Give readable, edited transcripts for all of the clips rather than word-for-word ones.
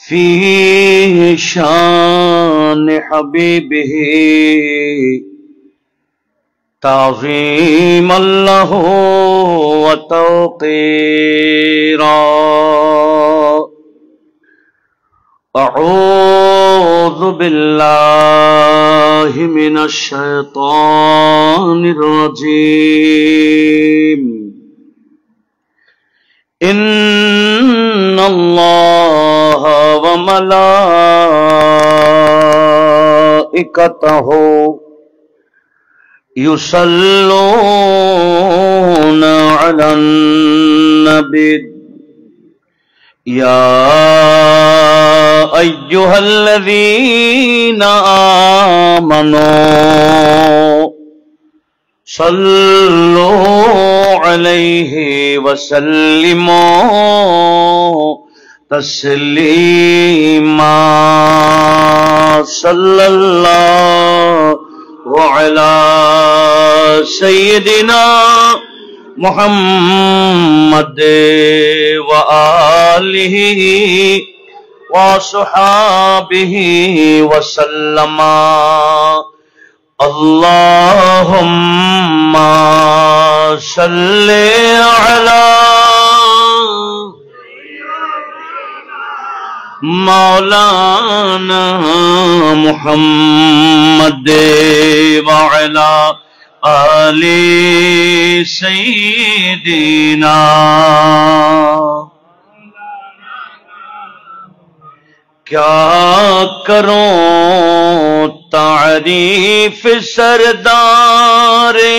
في شان حبيبه تعظيما له وتوقيرا أعوذ بالله من الشيطان الرجيم إن الله وملائكته يصلون على النبي يا أيها الذين آمنوا صلوا عليه وسلموا تسليما صلى الله على سيدنا محمد وآله وصحابه وسلم اللهم صل على مولانا محمد وعلى آل سيدنا क्या करूं तारीफ सरदारे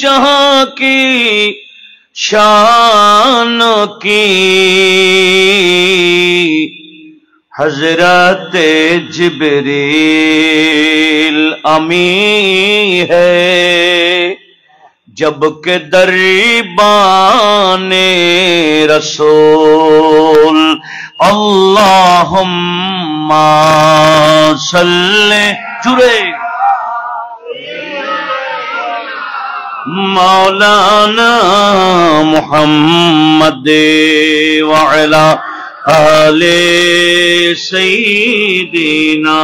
जहां की शान की हजरत जिब्रील अमी है जबकि दरबाने रसूल अल्लाहुम्मा सल्ले जुरे मौलाना मुहम्मद वअला आले सय्यिदीना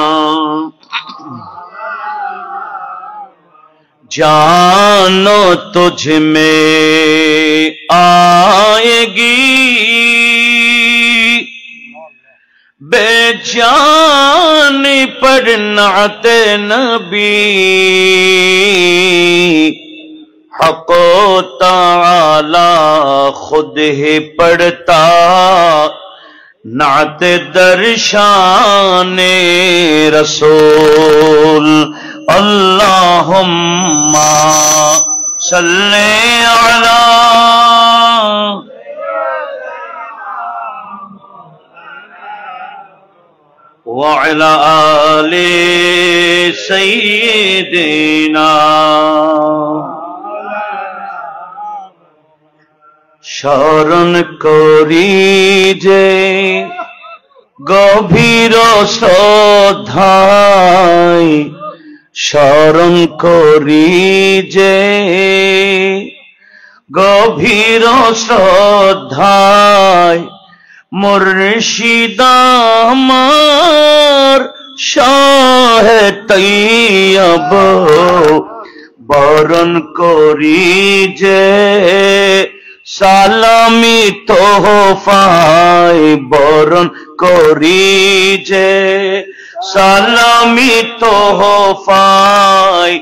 जानो तुझ में आएगी बेजानी पर नाते नबी हक़ो ताला खुद ही पढ़ता नाते दर्शाने रसूल अल्लाहुम्मा सल्ले अला वअला आले सय्यिदीना शरण करी जे गभीर श्रद्धाय शरण करी जे गभीर श्रद्धाय मुर्शिद আমার শাহ তৈয়ব বরণ করি যে সালামি তোহফায় বরণ করি যে সালামি তোহফায়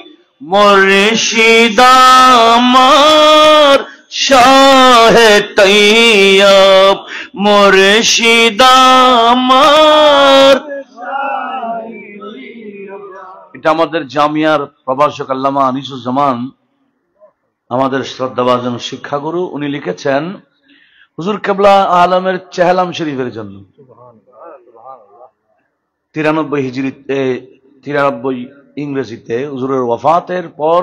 মুর্শিদ আমার শাহ তৈয়ব মুর্শিদ আমার এটা আমাদের জামিয়ার প্রভাষক আল্লামা আনিসুজ্জামান আমাদের শ্রদ্ধাভাজন শিক্ষাগুরু উনি লিখেছেন হুজুর কেবলা আলমের চেহলাম শরীফের জন্য 93 হিজরিতে 93 ইংরেজিতে হুজুরের ওয়াফাতের পর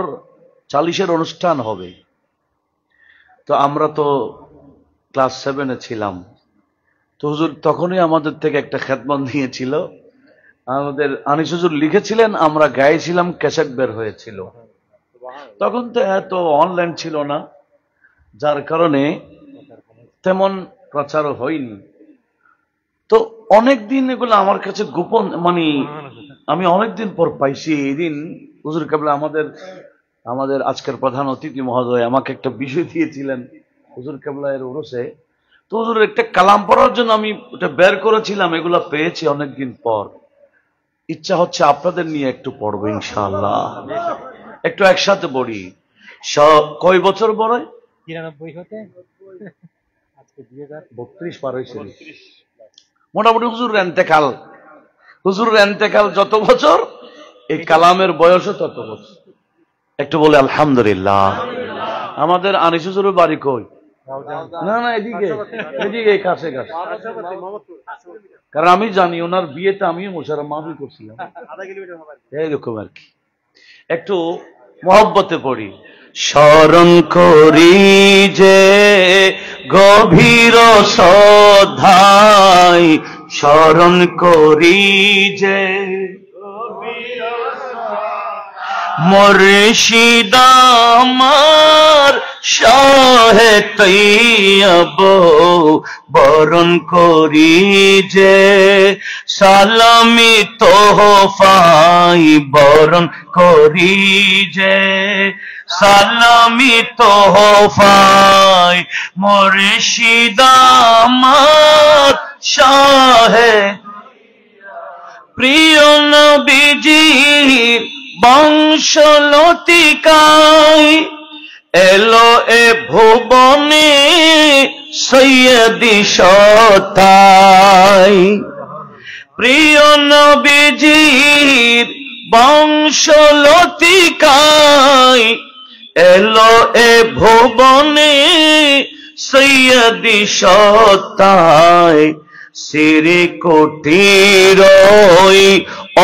40-এর অনুষ্ঠান হবে। তো আমরা তো ক্লাস 7-এ ছিলাম। তো হুজুর তখনই আমাদের থেকে একটা খেদমত নিয়েছিল। আমাদের আনিস হুজুর লিখেছিলেন, আমরা গাইছিলাম, ক্যাসেট বের হয়েছিল। তখন তো এত অনলাইন ছিল না, যার কারণে তেমন প্রচারও হয়নি। তো অনেকদিন এগুলো আমার কাছে গোপন, মানে আমি অনেকদিন পর পাইছি। এই দিন হুজুর কেবলা আমাদের আমাদের আজকের প্রধান অতিথি মহোদয় আমাকে একটা বিষয় দিয়েছিলেন হুজুর কেবলা এর ওরসে। তো হুজুরের একটা কালাম পড়ার জন্য আমি ওটা বের করেছিলাম, এগুলা পেয়েছি অনেকদিন পর। ইচ্ছা হচ্ছে আপনাদের নিয়ে একটু পড়বো ইনশাআল্লাহ, একটু একসাথে পড়ি। কয় বছর পরে? 93 হতে আজকে 32 পার হয়েছে মোটামুটি। হুজুরের এন্তেকাল যত বছর, এই কালামের বয়সও তত বছর। একটু বলে আলহামদুলিল্লাহ। আমাদের আনিস হুজুরের বাড়ি কই? না না, এদিকে এদিকে কাছে কাছে। কারণ আমি জানি ওনার বিয়েতে আমিও মোশাররফ মাহফিল করছিলাম, এইরকম আর কি। একটু মহব্বতে পড়ি। স্মরণ করি যে গভীর শ্রদ্ধায়, স্মরণ করি যে মুর্শিদ আমার শাহে তৈয়ব, বরণ করি যে সালামি তোহফাই, বরণ করি যে সালামি তোহফাই, মুর্শিদ আমার শাহে প্রিয় নবীজির বংশলতিকায় এলো এ ভুবনে সৈয়দি সতাই। প্রিয় নবীজির বংশলতিকায় এলো এ ভুবনে সৈয়দি সতাই। সিরি কোটিরই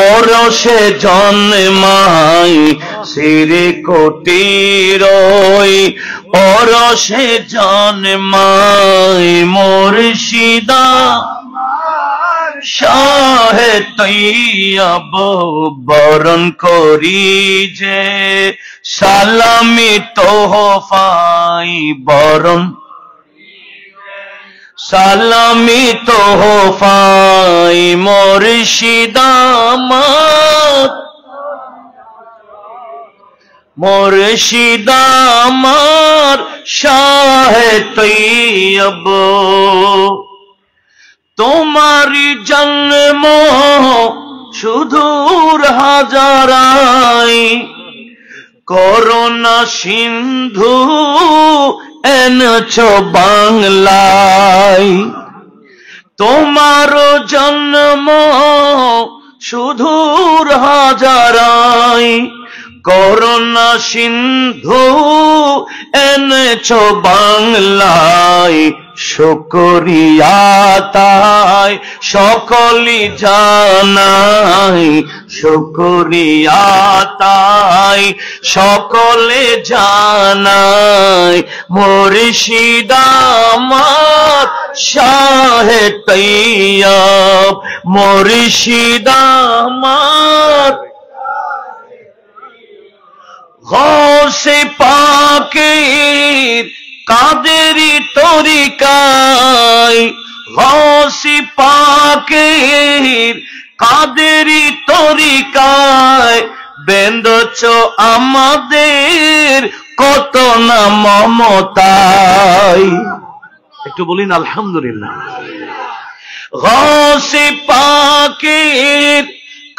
অরসে জন্মাই, সিরি কোটিরই অরসে জন্মাই, মুর্শিদ শাহে তৈয়ব, বরণ করি যে সালামি তোহফাই, বরণ সালামি তোহফাই, মুর্শিদ আমার মুর্শিদ আমার শাহে তৈয়ব। তোমারি জন্ম সুদূর হাজারাই, করোনা সিন্ধু এনেছ বাংলায়। তোমার জন্ম সুদূর হাজারাই, করোনা সিন্ধু এনেছ বাংলায়। শুকরিয়া তাই সকলি জানাই, শুকরিয়া তাই সকলে জানাই, মুর্শিদ আমার শাহে তৈয়ব, মুর্শিদ আমার গৌসে পাকের কাদেরি তরিকায়, গৌসে পাকের কাদেরি তরিকায় বেঁধেছ আমাদের কত না মমতায়। একটু বলিন আলহামদুলিল্লাহ। গৌসে পাকের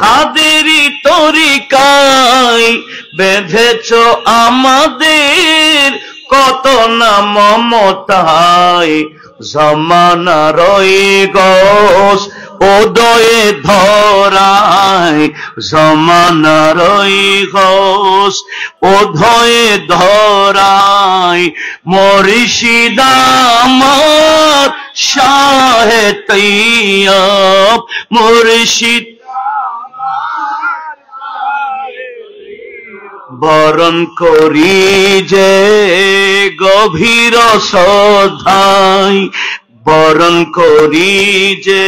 কাদেরি তরিকায় বেঁধেছ আমাদের কত না মমতায়। জমানার গস উদয়ে ধরায়, জমানার গস উদয়ে ধরায়, মুর্শিদ আমার শাহে তৈয়ব, মুর্শিদ বরণ করি যে গভীর শ্রদ্ধায়, বরণ করি যে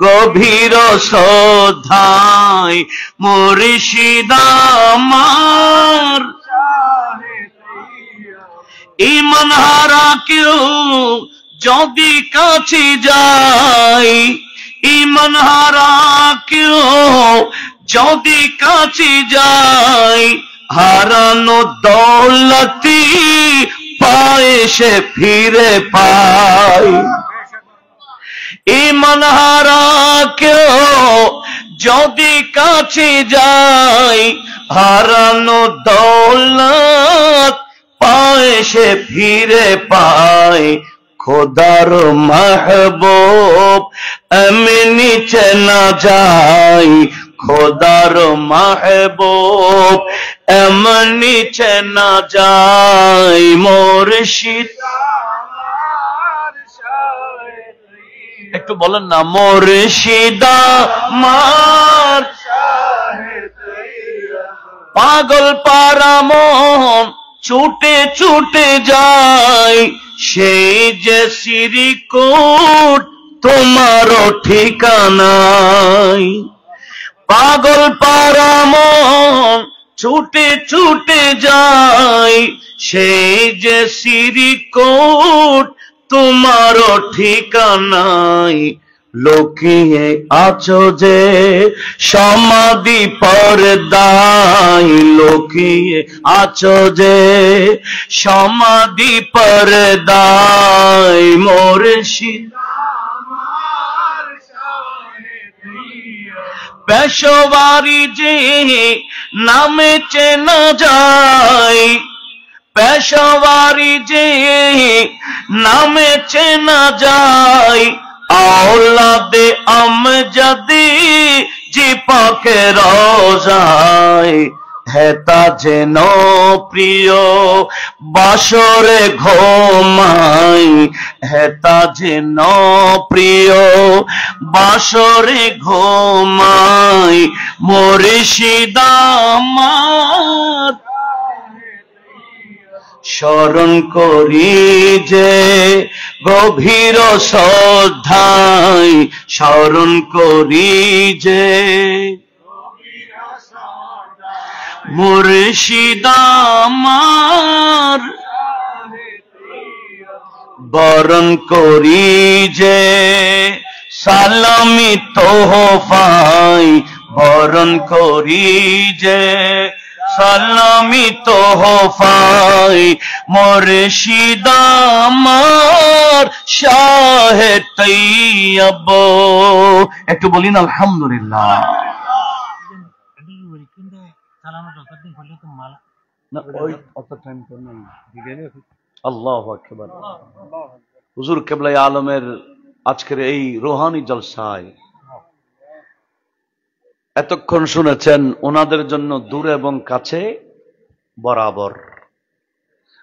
গভীর শ্রদ্ধায়, মুর্শিদ আমার ঈমান হারা কেউ যদি কাছে যাই ঈমান হারা কেউ যদি কাছে যাই হারানো দৌলতি পায় সে ফিরে পায় ঈমান হারা কেউ যদি কাছে যাই হারানো দৌলত পায় সে ফিরে পায় খোদার মাহবুব এমনি চেনা যায় খোদার মাহবুব এমনি চেনা যায় মুর্শিদ একটু বলেন না মুর্শিদা মার পাগল পারা মন ছুটে ছুটে যায় সেই যে সিরিকুট তোমারও ঠিকানাই পাগল পারা মন ছুটে ছুটে যায় সেই যে সিরিকুট তোমারও ঠিকানাই লুকিয়ে আছো যে সমাধি পর্দায় লুকিয়ে আছো যে সমাধি পর্দায় মুর্শিদ পেশোয়ারি যে নামে চেনা যায় পেশোয়ারি যে নামে চেনা যায় আওলাদে আমজাদি জি পাকে রোজায় হেতা যেন প্রিয় বাসরে ঘুমাই হেতা যেন প্রিয় বাসরে ঘুমাই মুর্শিদ আমার স্মরণ করি যে গভীর শ্রদ্ধায় স্মরণ করি যে মুর্শিদ আমার বরণ করি যে সালামি তোহফাই বরণ করি যে সালামি তোহফাই মুর্শিদ আমার শাহে তৈয়ব একটু বলিন আলহামদুলিল্লাহ আল্লাহু আকবার হুজুর কিবলাই আলমের আজকের এই রুহানি জলসায় এতক্ষণ শুনেছেন ওনাদের জন্য দূরে এবং কাছে বরাবর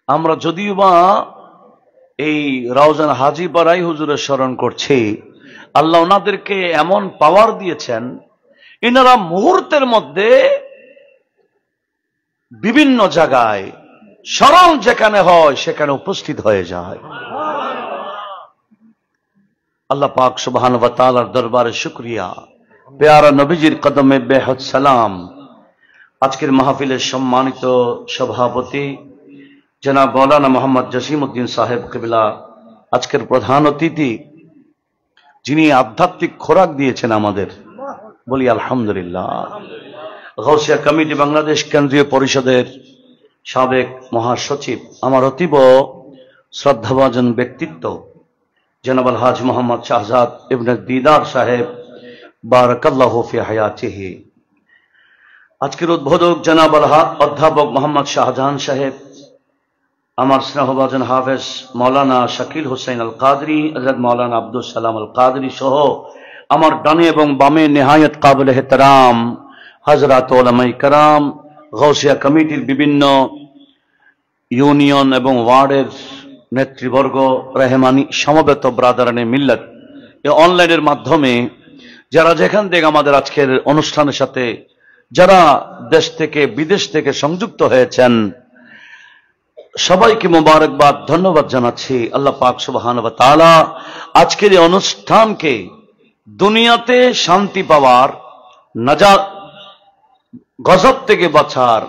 আমরা যদিও বা এই রাউজান হাজীপাড়াই হুজুরের স্মরণ করছি আল্লাহ ওনাদেরকে এমন পাওয়ার দিয়েছেন এনারা মুহূর্তের মধ্যে বিভিন্ন জায়গায় স্মরণ যেখানে হয় সেখানে উপস্থিত হয়ে যায় আল্লাহ পাক সুবহানাহু ওয়া তাআলার দরবারে শুকরিয়া প্যারা নবীজির কদমে বেহদ সালাম আজকের মাহফিলের সম্মানিত সভাপতি জনাব মাওলানা মোহাম্মদ জসিমউদ্দিন সাহেব কিবলা আজকের প্রধান অতিথি যিনি আধ্যাত্মিক খোরাক দিয়েছেন আমাদের বলি আলহামদুলিল্লাহ গাউসিয়া কমিটি বাংলাদেশ কেন্দ্রীয় পরিষদের সাবেক মহাসচিব আমার অতীব শ্রদ্ধাভাজন ব্যক্তিত্ব জনাব আলহাজ মোহাম্মদ শাহজাদ ইবনে দিদার সাহেব বারাকাল্লাহু ফি হায়াতিহি আজকের উদ্বোধক জনাব অধ্যাপক মোহাম্মদ শাহজাহান সাহেব আমার স্নেহভাজন হাফেজ মাওলানা শাকিল হোসেন আল কাদরি হযরত মাওলানা আব্দুল সালাম আল কাদরি সহ আমার ডানে এবং বামে নেহায়েত কাবিল এহতরাম হযরত উলামায়ে কেরাম গাউসিয়া কমিটির বিভিন্ন ইউনিয়ন এবং ওয়ার্ডের নেতৃবর্গ রেহমানি সমবেত ব্রাদারানে মিল্লাত এই অনলাইনের মাধ্যমে যারা যেখান থেকে আমাদের আজকের অনুষ্ঠানের সাথে যারা দেশ থেকে বিদেশ থেকে সংযুক্ত হয়েছেন সবাইকে মোবারকবাদ ধন্যবাদ জানাচ্ছি আল্লাহ পাক সুবহানাহু ওয়া তাআলা আজকের এই অনুষ্ঠানকে দুনিয়াতে শান্তি পাওয়ার নাজাত গজব থেকে বাঁচার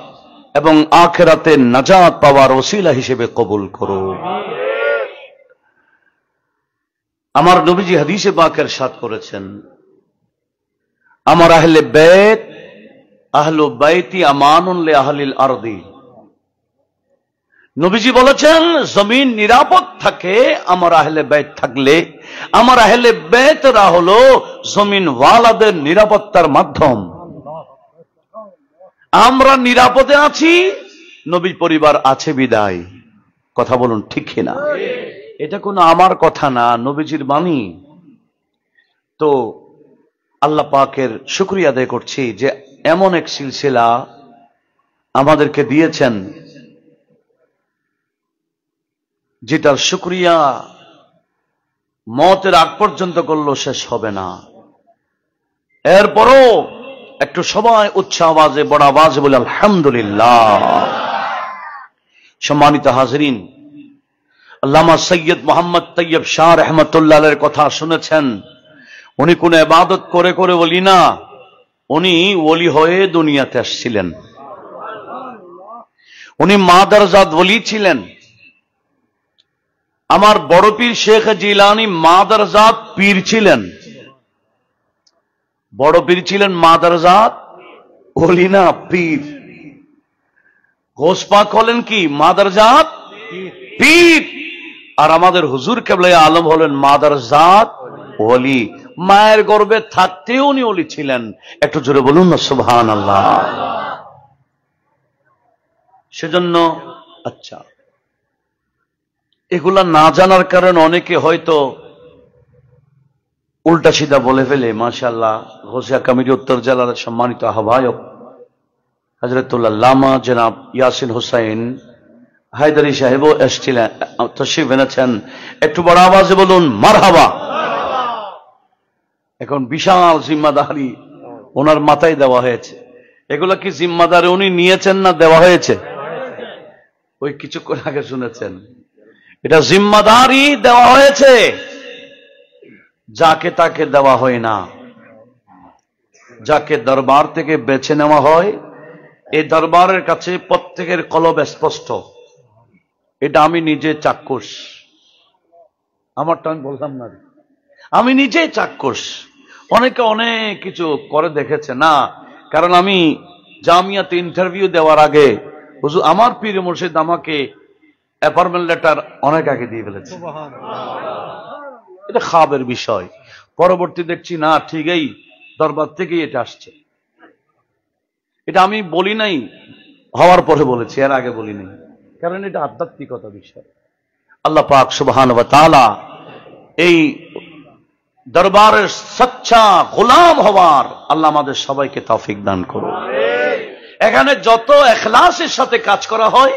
এবং আখিরাতে নাজাত পাওয়ার ওসিলা হিসেবে কবুল করো আমার নবীজি হাদিসে পাক ইরশাদ করেছেন, আমার আহলে বাইত আহলু বাইতি আমানুন লি আহলিল আরদি। নবীজি বলেছেন জমিন নিরাপদ থাকে আমার আহলে বাইত থাকলে। আমার আহলে বাইতরা হলো জমিন ওয়ালাদের নিরাপত্তার মাধ্যম। আমরা নিরাপদে আছি, নবী পরিবার আছে বিদায়। কথা বলুন ঠিক কিনা? এটা কোনো আমার কথা না, নবীজির বাণী। তো আল্লাহ পাকের শুকরিয়া আদায় করছি যে এমন এক সিলসিলা আমাদেরকে দিয়েছেন যেটার শুকরিয়া মওতের আগ পর্যন্ত করলেও শেষ হবে না। এরপরও একটু সবাই উচ্চ আওয়াজে বড় আওয়াজে বলে আলহামদুলিল্লাহ। সম্মানিত হাজরিন, আল্লামা সৈয়দ মোহাম্মদ তৈয়ব শাহ রহমতুল্লাহ এর কথা শুনেছেন। উনি কোন ইবাদত করে করে ওলি না, উনি ওলি হয়ে দুনিয়াতে আসছিলেন। উনি মাদারজাত ওলি ছিলেন। আমার বড় পীর শেখ জিলানী মাদারজাত পীর ছিলেন। বড় পীর ছিলেন মাদারজাত ওলি না, পীর। গোস পাক হলেন কি? মাদারজাত পীর। আর আমাদের হুজুর কেবলা আলম হলেন মাদারজাত ওলি। মায়ের গর্ভে থাকতেও উনি ওলি ছিলেন। একটু জোরে বলুন না সুবহানাল্লাহ। সেজন্য আচ্ছা, এগুলা না জানার কারণে অনেকে হয়তো উল্টা সিধা বলে ফেলে। মাশাআল্লাহ, ঘোষিয়া কমিটি উত্তর জেলার সম্মানিত আহ্বায়ক হযরতুল্লাহ আল্লামা জনাব ইয়াসিন হুসাইন হায়দারি সাহেবও এসেছিলেন, তশরিফ এনেছেন। একটু বড় আওয়াজে বলুন মারহাবা। এখন বিশাল জিম্মাদারি ওনার মাথায় দেওয়া হয়েছে। এগুলা কি জিম্মাদারি উনি নিয়েছেন না দেওয়া হয়েছে? ওই কিছুক্ষণ আগে শুনেছেন, এটা জিম্মাদারি দেওয়া হয়েছে, যাকে তাকে দেওয়া হয় না। যাকে দরবার থেকে বেছে নেওয়া হয়, এই দরবারের কাছে প্রত্যেকের কলব স্পষ্ট। এটা আমি নিজে চাক্ষুষ। আমারটা আমি বললাম না, আমি নিজে চাক্ষুষ। অনেকে অনেক কিছু করে দেখেছে না, কারণ আমি জামিয়াতে ইন্টারভিউ দেওয়ার আগে হুজুর আমার পীর মুর্শিদ আমাকে অ্যাপয়েন্টমেন্ট লেটার অনেক আগে দিয়ে ফেলেছে। এটা খাবের বিষয়। পরবর্তী দেখছি না, ঠিক এই দরবার থেকেই এটা আসছে। এটা আমি বলি নাই, হওয়ার পরে বলেছি, এর আগে বলি নাই, কারণ এটা আধ্যাত্মিকতা বিষয়। আল্লাহ পাক সুবহানাহু ওয়া তাআলা এই দরবারের সচ্চা গোলাম হওয়ার আল্লাহ আমাদের সবাইকে তৌফিক দান করুন। এখানে যত ইখলাসের সাথে কাজ করা হয়,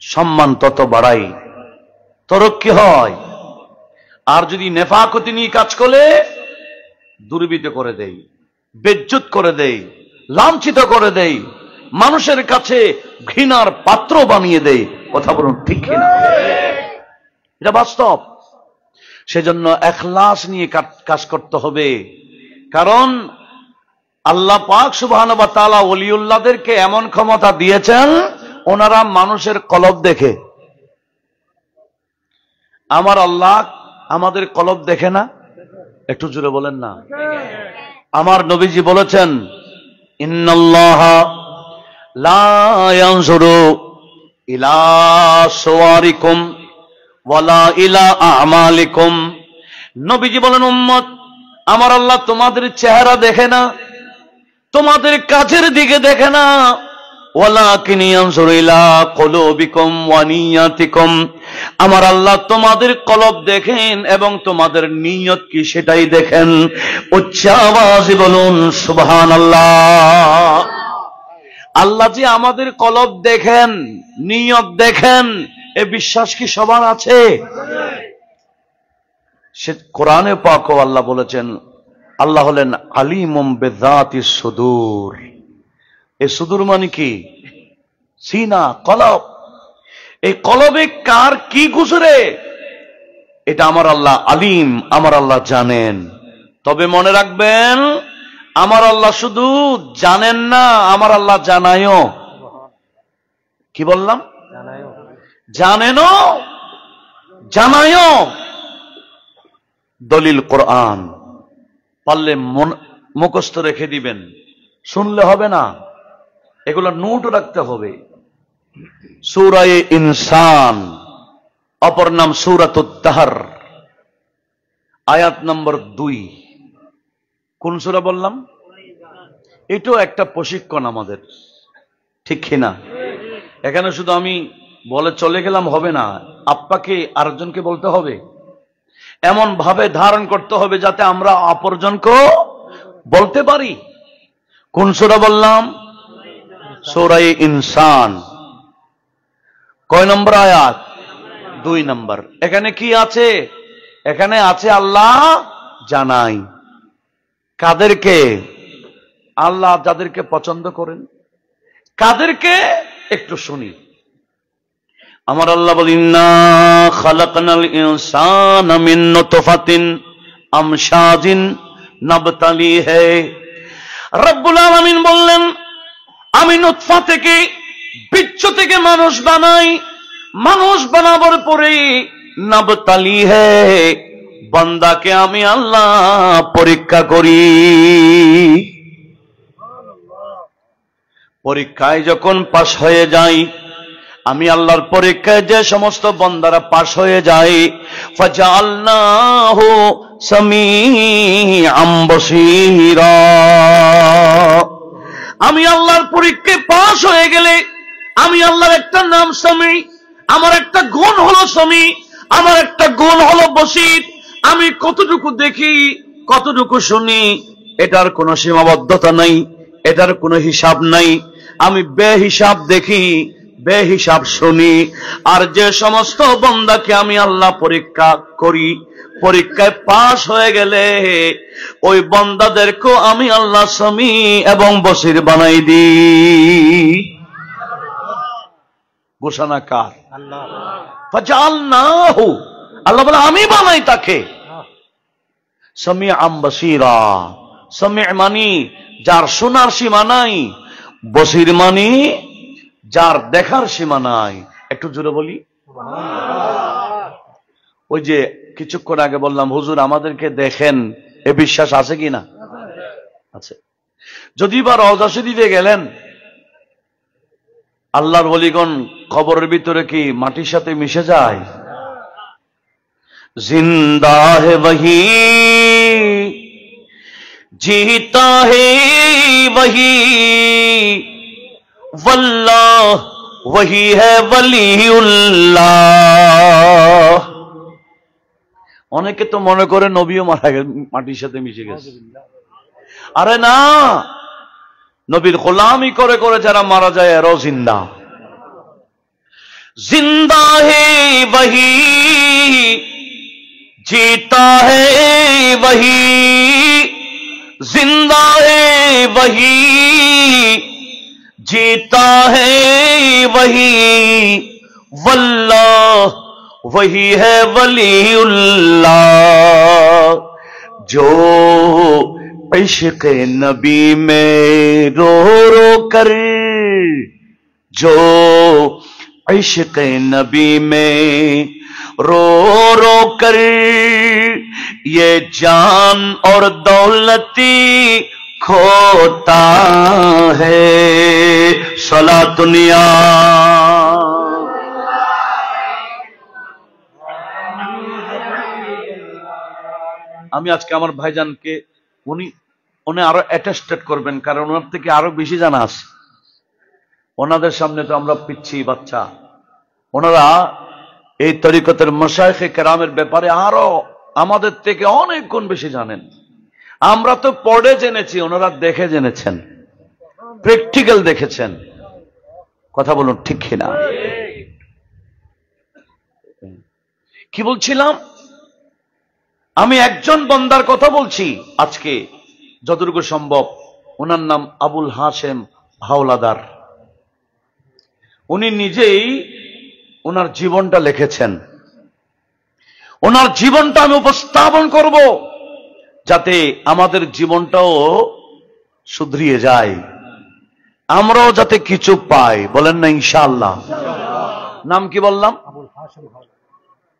সম্মান তত বাড়াই, তরক্কি হয়। আর যদি নেফাকতি নিয়ে কাজ করে, দুর্বৃত্ত করে দেই, বেজ্জত করে দেই, লাঞ্ছিত করে দেই, মানুষের কাছে ঘৃণার পাত্র বানিয়ে দেই। কথা বলুন ঠিক কিনা? এটা বাস্তব। সেজন্য ইখলাস নিয়ে কাজ করতে হবে। কারণ আল্লাহ পাক সুবহানাহু ওয়া তাআলা ওলিউল্লাহদেরকে এমন ক্ষমতা দিয়েছেন, ওনারা মানুষের কলব দেখে। আমার আল্লাহ আমাদের কলব দেখে না? একটু জোরে বলেন না। আমার নবীজি বলেছেন, ইন্নাল্লাহা লা ইয়ানজুরু ইলা সুওয়ারিকুম ওয়ালা ইলা আমালিকুম। নবীজি বলেন, উম্মত, আমার আল্লাহ তোমাদের চেহারা দেখে না, তোমাদের কাজের দিকে দেখে না। ওয়ালাকিন ইয়ানজুরু ইলা কুলুবিকুম ওয়া নিয়াতিকুম। আমার আল্লাহ তোমাদের কলব দেখেন এবং তোমাদের নিয়ত কি সেটাই দেখেন। উচ্চ আওয়াজে বলুন সুবহানাল্লাহ। আল্লাহ যে আমাদের কলব দেখেন, নিয়ত দেখেন, এ বিশ্বাস কি সবার আছে? সে কোরআনে পাকও আল্লাহ বলেছেন, আল্লাহ হলেন আলিমুম বিযাতিস সুদূর। এই সুদূর মানে কি? সিনা, কলব। এই কলবে কার কি গুজরে, এটা আমার আল্লাহ আলিম, আমার আল্লাহ জানেন। তবে মনে রাখবেন, আমার আল্লাহ শুধু জানেন না, আমার আল্লাহ জানায়ও। কি বললাম? জানেনও, জানায়ও। দলিল কোরআন, পারলে মুখস্থ রেখে দিবেন, শুনলে হবে না, এগুলো নোট রাখতে হবে। সূরা ইনসান, অপর নাম সূরাতুদ দাহর, আয়াত নম্বর 2। কোন সূরা বললাম? এটাও একটা প্রশিক্ষণ আমাদের, ঠিক কিনা? এখানে শুধু আমি বলে চলে গেলাম হবে না, আপনাকে আরেকজনকে বলতে হবে, এমন ভাবে ধারণ করতে হবে যাতে আমরা অপরজনকে বলতে পারি। কোন সূরা বললাম? সূরা ইনসান। কয় নম্বর আয়াত? 2 নম্বর। এখানে কি আছে? এখানে আছে আল্লাহ জানাই কাদেরকে? আল্লাহ যাদেরকে পছন্দ করেন। কাদেরকে? একটু শুনি। আমার আল্লাহ বলেন, ইন্না খালাকনাল ইনসানা মিন নুতফাতিন আমশাজিন নাবতালিহি। রব্বুল আলামিন বললেন, আমি নুতফা থেকে, বীর্য থেকে মানুষ বানাই, মানুষ বানাবার পরে নাবতালিহি, বান্দাকে আমি আল্লাহ পরীক্ষা করি। পরীক্ষায় যখন পাশ হয়ে যাই, আমি আল্লাহর পরীক্ষায় যে সমস্ত বান্দারা পাশ হয়ে যায়, ফাজআলনাহু সামিআম বাসীরা। আমি আল্লাহর পরীক্ষায় পাশ হয়ে গেলে, আমি আল্লাহর একটা নাম সামি, আমার একটা গুণ হলো সামি, আমার একটা গুণ হলো বসীর। আমি কতটুকু দেখি, কতটুকু শুনি, এটার কোনো সীমাবদ্ধতা নাই, এটার কোনো হিসাব নাই। আমি বেহিসাব দেখি, বেহিসাব শুনি। আর যে সমস্ত বান্দাকে আমি আল্লাহ পরীক্ষা করি, পরীক্ষায় পাশ হয়ে গেলে ওই বান্দাদেরকেও আমি আল্লাহ সামি এবং বসির বানাই দিই। ঘোষণা কার? আল্লাহ। ফাজআলনাহু, আল্লাহ বলে আমি বানাই তাকে সামিআম বাসীরা। সামি' মানি যার শোনার সীমা নাই, বসির মানি যার দেখার সীমা নাই। একটু জোরে বলি। ওই যে কিছুক্ষণ আগে বললাম, হুজুর আমাদেরকে দেখেন, এ বিশ্বাস আছে কি না? আছে। যদি বা রওজা শরীফে গেলেন, আল্লাহর ওলিগণ কবরের ভিতরে কি মাটির সাথে মিশে যায়? জিন্দা হে ওহি, जीता है वही, वल्लाह वही है वलीउल्लाহ। অনেকে তো মনে করে নবীও মারা গেছে, মাটির সাথে মিশে গেছে। আরে না, নবীর গোলামি করে করে যারা মারা যায় এরাও জিন্দা। জিন্দা হে वही, जीता है वही, जिंदा है वही, जीता है वही, वल्लाह वही है वलीउल्लाह। जो इश्क नबी में रो रो कर, जो इश्क नबी में रो रो कर ये जान और दौलती खोता है, सलातुनिया। আমি আজকে আমার ভাইজানকে, উনি আরো অ্যাটেস্টেড করবেন, কারণ ওনার থেকে আরো বেশি জানা আছে। ওনাদের সামনে তো আমরা পিচ্ছি বাচ্চা, ওনারা এই তরিকতের মাশায়েখে কেরামের ব্যাপারে আরো আমাদের থেকে অনেক গুণ বেশি জানেন। আমরা তো পড়ে জেনেছি, ওনারা দেখে জেনেছেন, প্র্যাকটিক্যাল দেখেছেন। কথা বলুন ঠিক কিনা? কি বলছিলাম? আমি একজন বান্দার কথা বলছি আজকে যতটুকু সম্ভব। ওনার নাম আবুল হাশেম হাওলাদার। উনি নিজেই ওনার জীবনটা লিখেছেন। ওনার জীবনটা আমি উপস্থাপন করব যাতে আমাদের জীবনটাও শুধরিয়ে যায়, আমরাও যাতে কিছু পাই। বলেন না ইনশাআল্লাহ? নাম কি বললাম?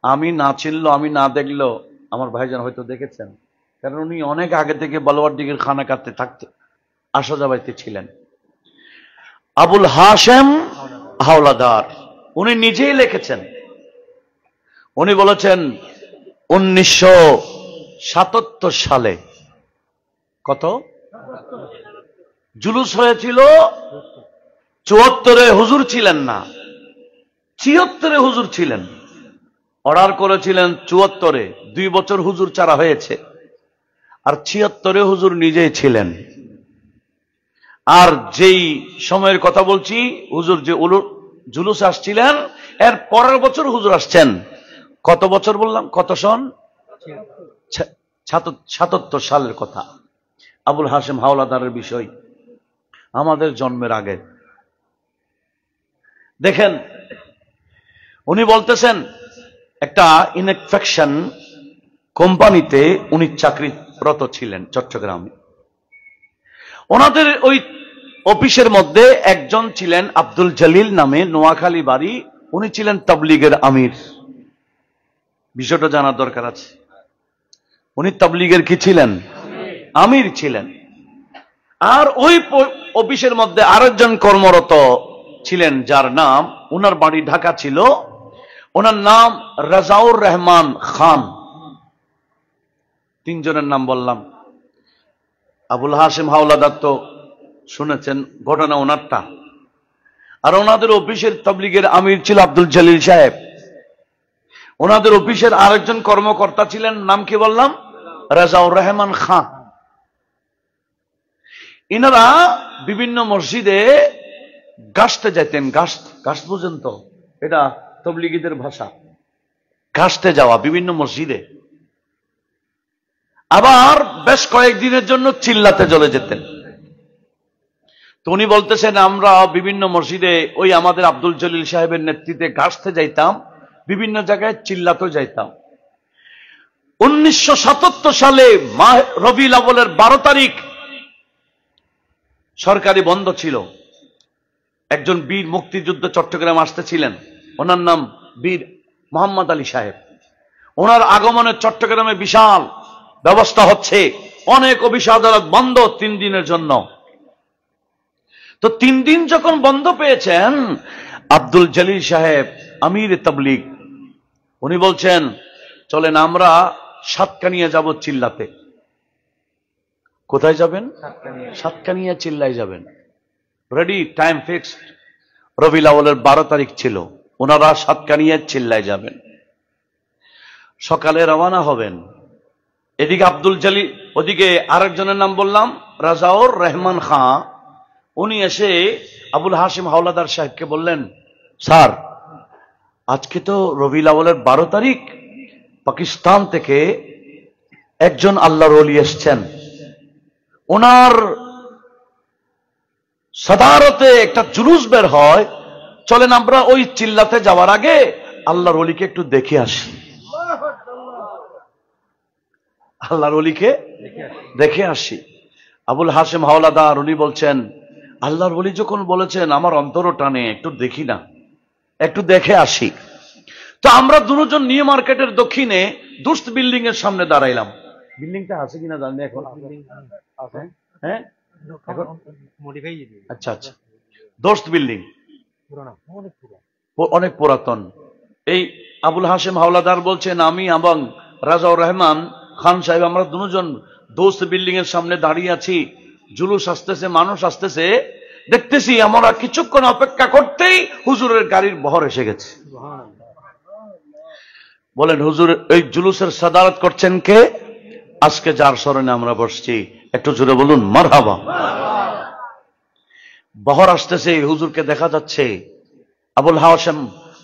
আমি না চিনলো, আমি না দেখলো আমার ভাইজান হয়তো দেখেছেন, কারণ উনি অনেক আগে থেকে বালুয়ারদিঘির খানা কাটতে থাকতে আসা যাবাইতে ছিলেন। আবুল হাশেম হাওলাদার উনি নিজেই লিখেছেন, উনি বলেছেন 1977 সালে কত জুলুস হয়েছিল, 74-এ হুজুর ছিলেন না, 76-এ হুজুর ছিলেন। অর্ডার করেছিলেন 74-এ, 2 বছর হুজুর ছাড়া হয়েছে, আর 76-এ হুজুর নিজেই ছিলেন। আর যেই সময়ের কথা বলছি, হুজুর যে জুলুস আসছিলেন, এর পরের বছর হুজুর আসছেন। কত বছর বললাম, কত সন? 77 সালের কথা। আবুল হাশেম হাওলাদারের বিষয় আমাদের জন্মের আগে। দেখেন, উনি বলতেছেন একটা ইনফেকশন কোম্পানিতে উনি চাকরিরত ছিলেন চট্টগ্রামে। ওনাদের ওই অফিসের মধ্যে একজন ছিলেন আব্দুল জলিল নামে, নোয়াখালী বাড়ি। উনি ছিলেন তাবলিগের আমির। বিষয়টা জানার দরকার আছে। উনি তাবলিগের কি ছিলেন? আমির ছিলেন। আর ওই অফিসের মধ্যে আরেকজন কর্মরত ছিলেন, যার নাম, ওনার বাড়ি ঢাকা ছিল, ওনার নাম রাজাউর রহমান খান। 3 জনের নাম বললাম। আবুল হাশেম হাওলাদার তো শুনেছেন ঘটনা ওনারটা। আর ওনাদের অফিসের তাবলিগের আমির ছিল আব্দুল জলিল সাহেব। ওনাদের অফিসের আরেকজন কর্মকর্তা ছিলেন, নাম কি বললাম? রাজাউর রহমান খান। ইনারা বিভিন্ন মসজিদে গাছতে যেতেন। গাছ বুঝেন তো, এটা তাবলিগীদের ভাষা। গাছতে যাওয়া বিভিন্ন মসজিদে। আবার বেশ কয়েকদিনের জন্য চিল্লাতে চলে যেতেন। তো উনি বলতেছেন, আমরা বিভিন্ন মসজিদে ওই আমাদের আব্দুল জলিল সাহেবের নেতৃত্বে গাছতে যাইতাম, বিভিন্ন জায়গায় চিল্লাতে যাইতাম। 1977 সালে রবিউল আউয়ালের 12 তারিখ সরকারি বন্ধ ছিল। একজন বীর মুক্তিযুদ্ধ চট্টগ্রাম আসতেছিলেন, ওনার নাম বীর মোহাম্মদ আলী সাহেব। ওনার আগমনে চট্টগ্রামে বিশাল ব্যবস্থা হচ্ছে, অনেক অফিস আদালত বন্ধ 3 দিনের জন্য। তো 3 দিন যখন বন্ধ পেয়েছেন, আব্দুল জলিল সাহেব আমির তাবলিগ, উনি বলছেন, চলেন আমরা সাতকানিয়া যাব চিল্লাতে। কোথায় যাবেন? সাতকানিয়া চিল্লায় যাবেন। Ready, time fixed. রবিউল আউয়ালের 12 তারিখ ছিল, ওনারা সাতকানিয়া চিল্লায় যাবেন। সকালে রওনা হবেন। এদিকে আব্দুল জলিল, ওদিকে আরেকজনের নাম বললাম রাজাউর রহমান খান। উনি এসে আবুল হাশেম হাওলাদার সাহেবকে বললেন, স্যার, আজকে তো রবিউল আউয়ালের 12 তারিখ, পাকিস্তান থেকে একজন আল্লাহর ওলি এসছেন, ওনার সাদারতে একটা জুলুস বের হয়, চলেন আমরা ওই চিল্লাতে যাওয়ার আগে আল্লাহর ওলিকে একটু দেখে আসি। আল্লাহর ওলিকে দেখে আসি। আবুল হাশেম হাওলাদার উনি বলছেন, আল্লাহর ওলি যখন বলেছেন, আমার অন্তরও টানে, একটু দেখি না, একটু দেখে আসি। তো আমরা দুজন নিউ মার্কেটের দক্ষিণে দোস্ত বিল্ডিং এর সামনে দাঁড়াইলাম। বিল্ডিংটা আছে কিনা জানি এখন। হ্যাঁ, আচ্ছা আচ্ছা, দোস্ত বিল্ডিং অনেক পুরাতন। এই আবুল হাশেম হাওলাদার বলছেন, আমি এবং রাজাউর রহমান খান সাহেব আমরা দুজন দোস্ত বিল্ডিং এর সামনে দাঁড়িয়ে আছি। জুলুস আসতেছে, মানুষ আসতেছে, দেখতেছি আমরা কিছুক্ষণ অপেক্ষা করতেই হুজুরের গাড়ির বহর এসে গেছে। বলেন, হুজুর এই জুলুসের সাদারত করছেন কে? আজকে যার স্মরণে আমরা বসছি, একটু জোরে বলুন মারহাবা। বহর আসতেছে, হুজুরকে দেখা যাচ্ছে। আবুল হাশেম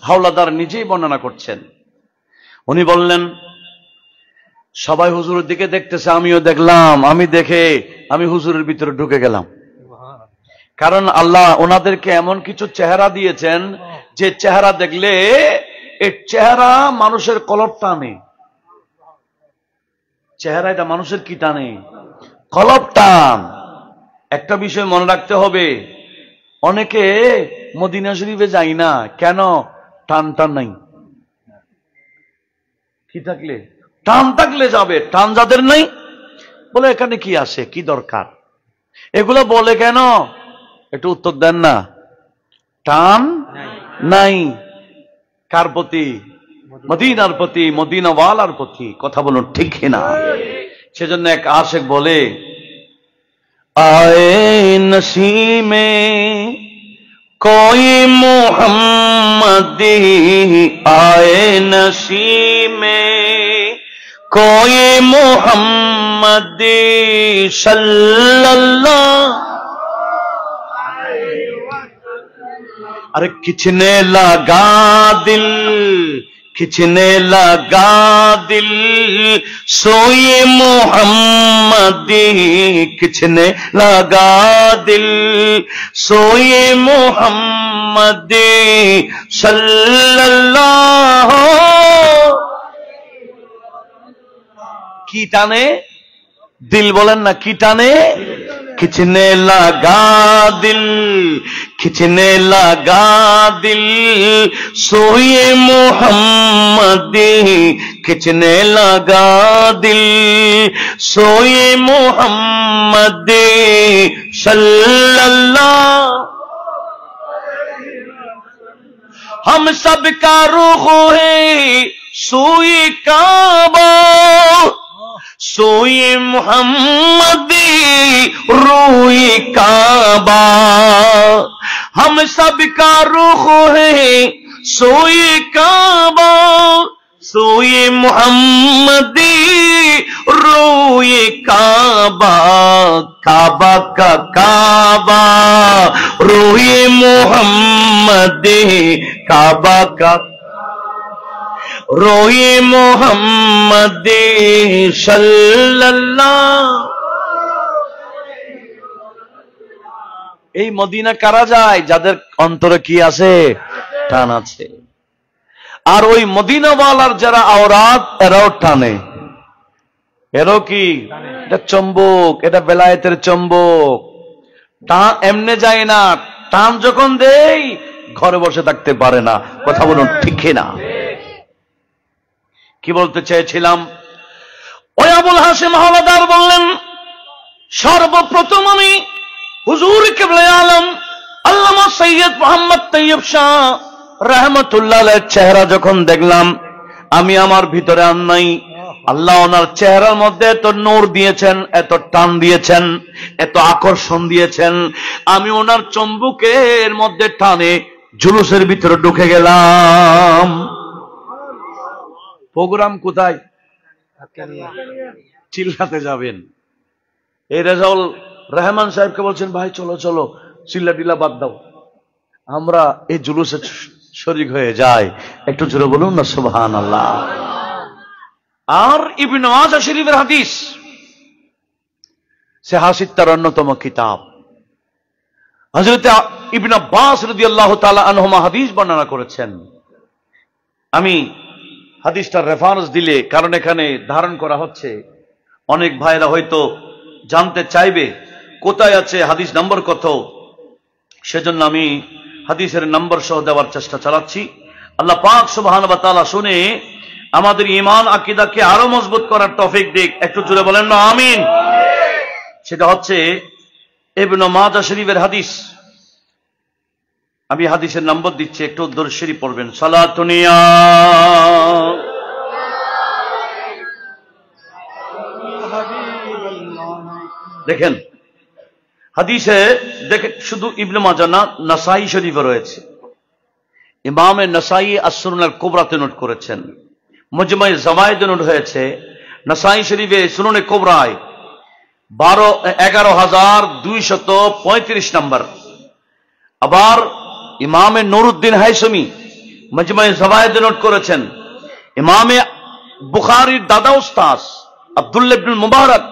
হাওলাদার নিজেই বর্ণনা করছেন। উনি বললেন, সবাই হুজুরের দিকে দেখতেছে, আমিও দেখলাম। আমি হুজুরের ভিতরে ঢুকে গেলাম। কারণ আল্লাহ ওনাদেরকে এমন কিছু চেহারা দিয়েছেন, যে চেহারা দেখলে এই চেহারা মানুষের কলব টানে। চেহারা এটা মানুষের কি টানে? কলব টান। একটা বিষয় মনে রাখতে হবে, অনেকে মদিনা শরীফে যাই না কেন? টান নাই। কি থাকলে? টান থাকলে যাবে, টান যাদের নেই বলে এখানে কি আসে, কি দরকার, এগুলো বলে কেন? একটু উত্তর দেন না। টান নাই কার প্রতি? মদিনার প্রতি, মদিনাওয়ালার প্রতি। কথা বলুন ঠিক না? সেজন্য এক আশেক বলে, আয়ে নসীমে কোই মুহাম্মদি, আয়ে নসীমে কোই মুহাম্মদি সাল্লাল্লাহু। अरे खिंचने लगा दिल, खिंचने लगा दिल सोए मोहम्मदी, खिंचने लगा दिल सोए मोहम्मदी सल्लल्लाहु। की टाने दिल बोलें ना, की टाने? खिंचने लगा दिल, खिंचने लगा दिल सोए मोहम्मदी, खिंचने लगा दिल सोए मोहम्मदी सल्लल्लाहु। हम सब का रुख है सोए काबा, सोए मुहम्मदी रूए काबा। हम सब का रुख है सोए काबा, सोए मुहम्मदी रूए काबा। काबा का काबा रूए मुहम्मदी, काबा का रोए मोहम्मदी सल्लल्लाहु। এই মদিনা কারা যায়? যাদের অন্তরে কি আছে? টান আছে। আর ওই মদিনাওয়ালার যারা আওরাত, এরাও টানে। এরাও কি? এটা চম্বক, এটা বেলায়েতের চম্বক। টান এমনে যায় না, টান যখন দেই ঘরে বসে থাকতে পারে না। কথা বলুন ঠিক না? কি বলতে চেয়েছিলাম? ওই আবুল হাসিম হাওলাদার বললেন, সর্বপ্রথম আমি হুজুর কিবলা আলম আল্লামা সৈয়দ মোহাম্মদ তৈয়ব শাহ রাহমাতুল্লাহ আলাইহির চেহারা যখন দেখলাম, আমি আমার ভিতরে আর নাই। আল্লাহ ওনার চেহারার মধ্যে এত নূর দিয়েছেন, এত টান দিয়েছেন, এত আকর্ষণ দিয়েছেন, আমি ওনার চম্বুকের মধ্যে টানে জুলুসের ভিতরে ঢুকে গেলাম। প্রোগ্রাম কোথায়? চিল্লাতে যাবেন। এই রেজাউল রহমান সাহেবকে বলছেন, ভাই চলো চলো, চিল্লা টিল্লা বাদ দাও, আমরা এই জুলুসে শরীক হয়ে যাই। একটু জোরে বলুন না সুবহানাল্লাহ। আর ইবনে মাজাহ শরীফের হাদিস, সে হাসিত্তার অন্যতম কিতাব। হযরত ইবনে আব্বাস রাদিয়াল্লাহু তাআলা আনহুমা হাদিস বর্ণনা করেছেন। আমি হাদিসটার রেফারেন্স দিলে, কারণ এখানে ধারণ করা হচ্ছে, অনেক ভাইরা হয়তো জানতে চাইবে কোথায় আছে, হাদিস নম্বর কত। সেজন্য আমি হাদিসের নম্বর সহ দেওয়ার চেষ্টা চালাচ্ছি। আল্লাহ পাক সুবহানাহু ওয়া তাআলা শুনে আমাদের ঈমান আকীদাকে আরো মজবুত করার তৌফিক দিক। একটু জোরে বলেন না আমিন। সেটা হচ্ছে ইবনে মাজাহ শরীফের হাদিস। আমি হাদিসের নম্বর দিচ্ছি, একটু দরুদ শরীফ পড়বেন। সালাতুনিয়া দেখেন হাদিসে, দেখে শুধু ইবনে মাজাহ না, নাসাই শরীফে রয়েছে। ইমামে নাসাই আস-সুনানুল কুবরাতে নোট করেছেন, মুজমায়ে জাওয়ায়েদে নোট হয়েছে। নাসাই শরীফে সুনানে কুবরায় 11,235 নম্বর। আবার ইমামে নুরউদ্দিন হাইসমি মুজমায়ে জাওয়ায়েদে নোট করেছেন। ইমামে বুখারীর দাদা উস্তাদ আব্দুল্লাহ ইবনে মুবারক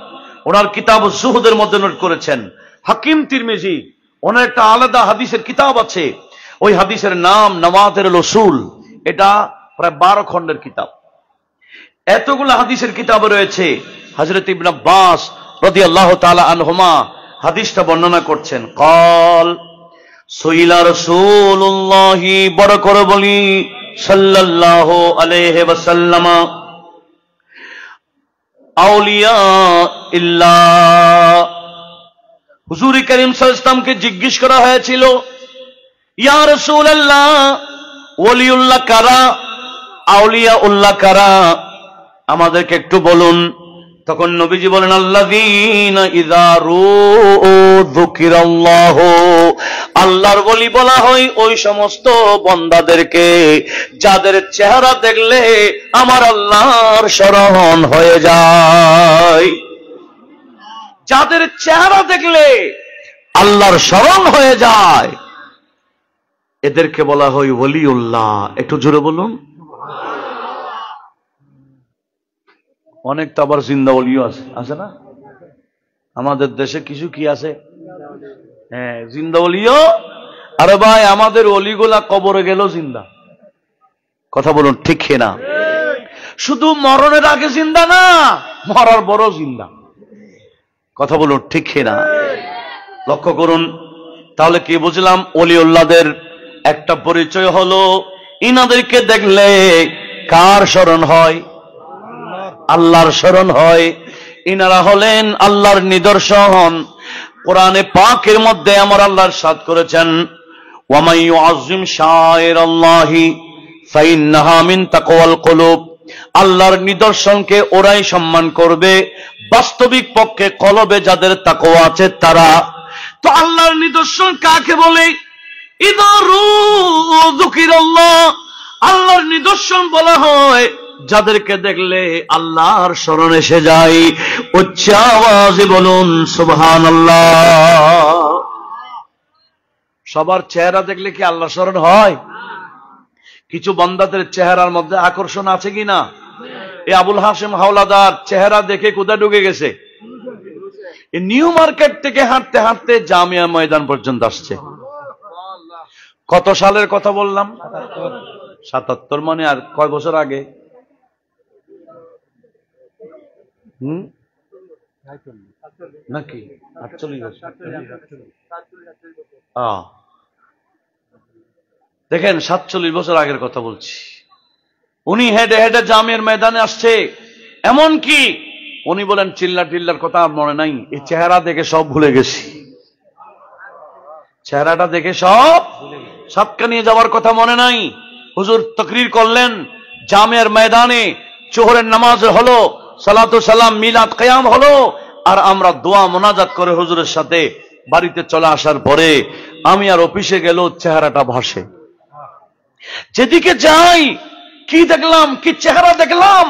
ওনার কিতাব যুহুদের মধ্যে নোট করেছেন। হাকিম তিরমিজি ওনার একটা আলাদা হাদিসের কিতাব আছে, ওই হাদিসের নাম নওয়াদিরুল উসুল। এটা প্রায় 12 খণ্ডের কিতাব। এতগুলো হাদিসের কিতাবে রয়েছে। হযরত ইবনে আব্বাস রাদিয়াল্লাহু তাআলা আনহুমা হাদিসটা বর্ণনা করছেন। قال সুইলা রাসূলুল্লাহ, বড় করে বলি, সাল্লাল্লাহু আলাইহি ওয়াসাল্লাম, আউলিয়া ইল্লাহ। হুজুর করিম সাল্লাল্লাহু আলাইহি ওয়াসাল্লামকে জিজ্ঞেস করা হয়েছিল, ইয়া রাসূলুল্লাহ, ওলিউল্লাহ কারা, আউলিয়া উল্লাহ কারা, আমাদেরকে একটু বলুন। তখন নবীজি বলেন, আল্লাযীনা ইযা রুউ যুকিরাল্লাহু, আল্লাহর ওলি বলা হয় ওই সমস্ত বান্দাদেরকে যাদের চেহারা দেখলে আমার আল্লাহর স্মরণ হয়ে যায়। যাদের চেহারা দেখলে আল্লাহর স্মরণ হয়ে যায় এদেরকে বলা হয় ওলিউল্লাহ। একটু জোরে বলুন। অনেক তো আবার জিন্দা ওলিও আছে, আছে না? আমাদের দেশে কিছু কি আছে, হ্যাঁ জিন্দা ওলিও। আরে ভাই আমাদের অলিগুলা কবরে গেল জিন্দা। কথা বলুন ঠিক না? শুধু মরণের আগে জিন্দা না, মরার বড় জিন্দা। কথা বলুন ঠিক না? লক্ষ্য করুন। তাহলে কি বুঝলাম? ওলিউল্লাহদের একটা পরিচয় হলো ইনাদেরকে দেখলে কার স্মরণ হয়? আল্লাহর স্মরণ হয়। ইনারা হলেন আল্লাহর নিদর্শন। কোরআনে পাকের মধ্যে আমার আল্লাহ ইরশাদ করেছেন, ওয়া মান ইউআযযিম শাআইরাল্লাহি ফাইন্নাহা মিন তাকওয়াল কুলুব। আল্লাহর নিদর্শনকে ওরাই সম্মান করবে বাস্তবিক পক্ষে কলবে যাদের তাকওয়া আছে তারা। তো আল্লাহর নিদর্শন কাকে বলে? ইযা রুউ যুকিরাল্লাহ, আল্লাহর নিদর্শন বলা হয় যাদেরকে দেখলে আল্লাহর স্মরণ এসে যায়। উচ্চ আওয়াজে বলুন সুবহানাল্লাহ। সবার চেহারা দেখলে কি আল্লাহ স্মরণ হয়? কিছু বান্দাদের চেহারার মধ্যে আকর্ষণ আছে কিনা? এই আবুল হাশেম হাওলাদার চেহারা দেখে কোথায় ঢুকে গেছে? এই নিউ মার্কেট থেকে হাঁটতে হাঁটতে জামিয়া ময়দান পর্যন্ত আসছে। কত সালের কথা বললাম? ৭৭। মানে আর কয় বছর আগে? নাকি ৪৮ বছর? দেখেন ৪৭ বছর আগের কথা বলছি। উনি হেঁটে হেঁটে জামের ময়দানে আসছে। এমন কি উনি বলেন চিল্লা টিল্লার কথা আর মনে নাই, এই চেহারা দেখে সব ভুলে গেছি। চেহারাটা দেখে সব সাতকা নিয়ে যাওয়ার কথা মনে নাই। হুজুর তাকরীর করলেন জামের ময়দানে, জোহরের নামাজ হলো, সালাতু সালাম মিলাদ কিয়াম হলো, আর আমরা দোয়া মোনাজাত করে হুজুরের সাথে বাড়িতে চলে আসার পরে আমি আর অফিসে গেল চেহারাটা ভাসে। যেদিকে যাই কি দেখলাম, কি চেহারা দেখলাম,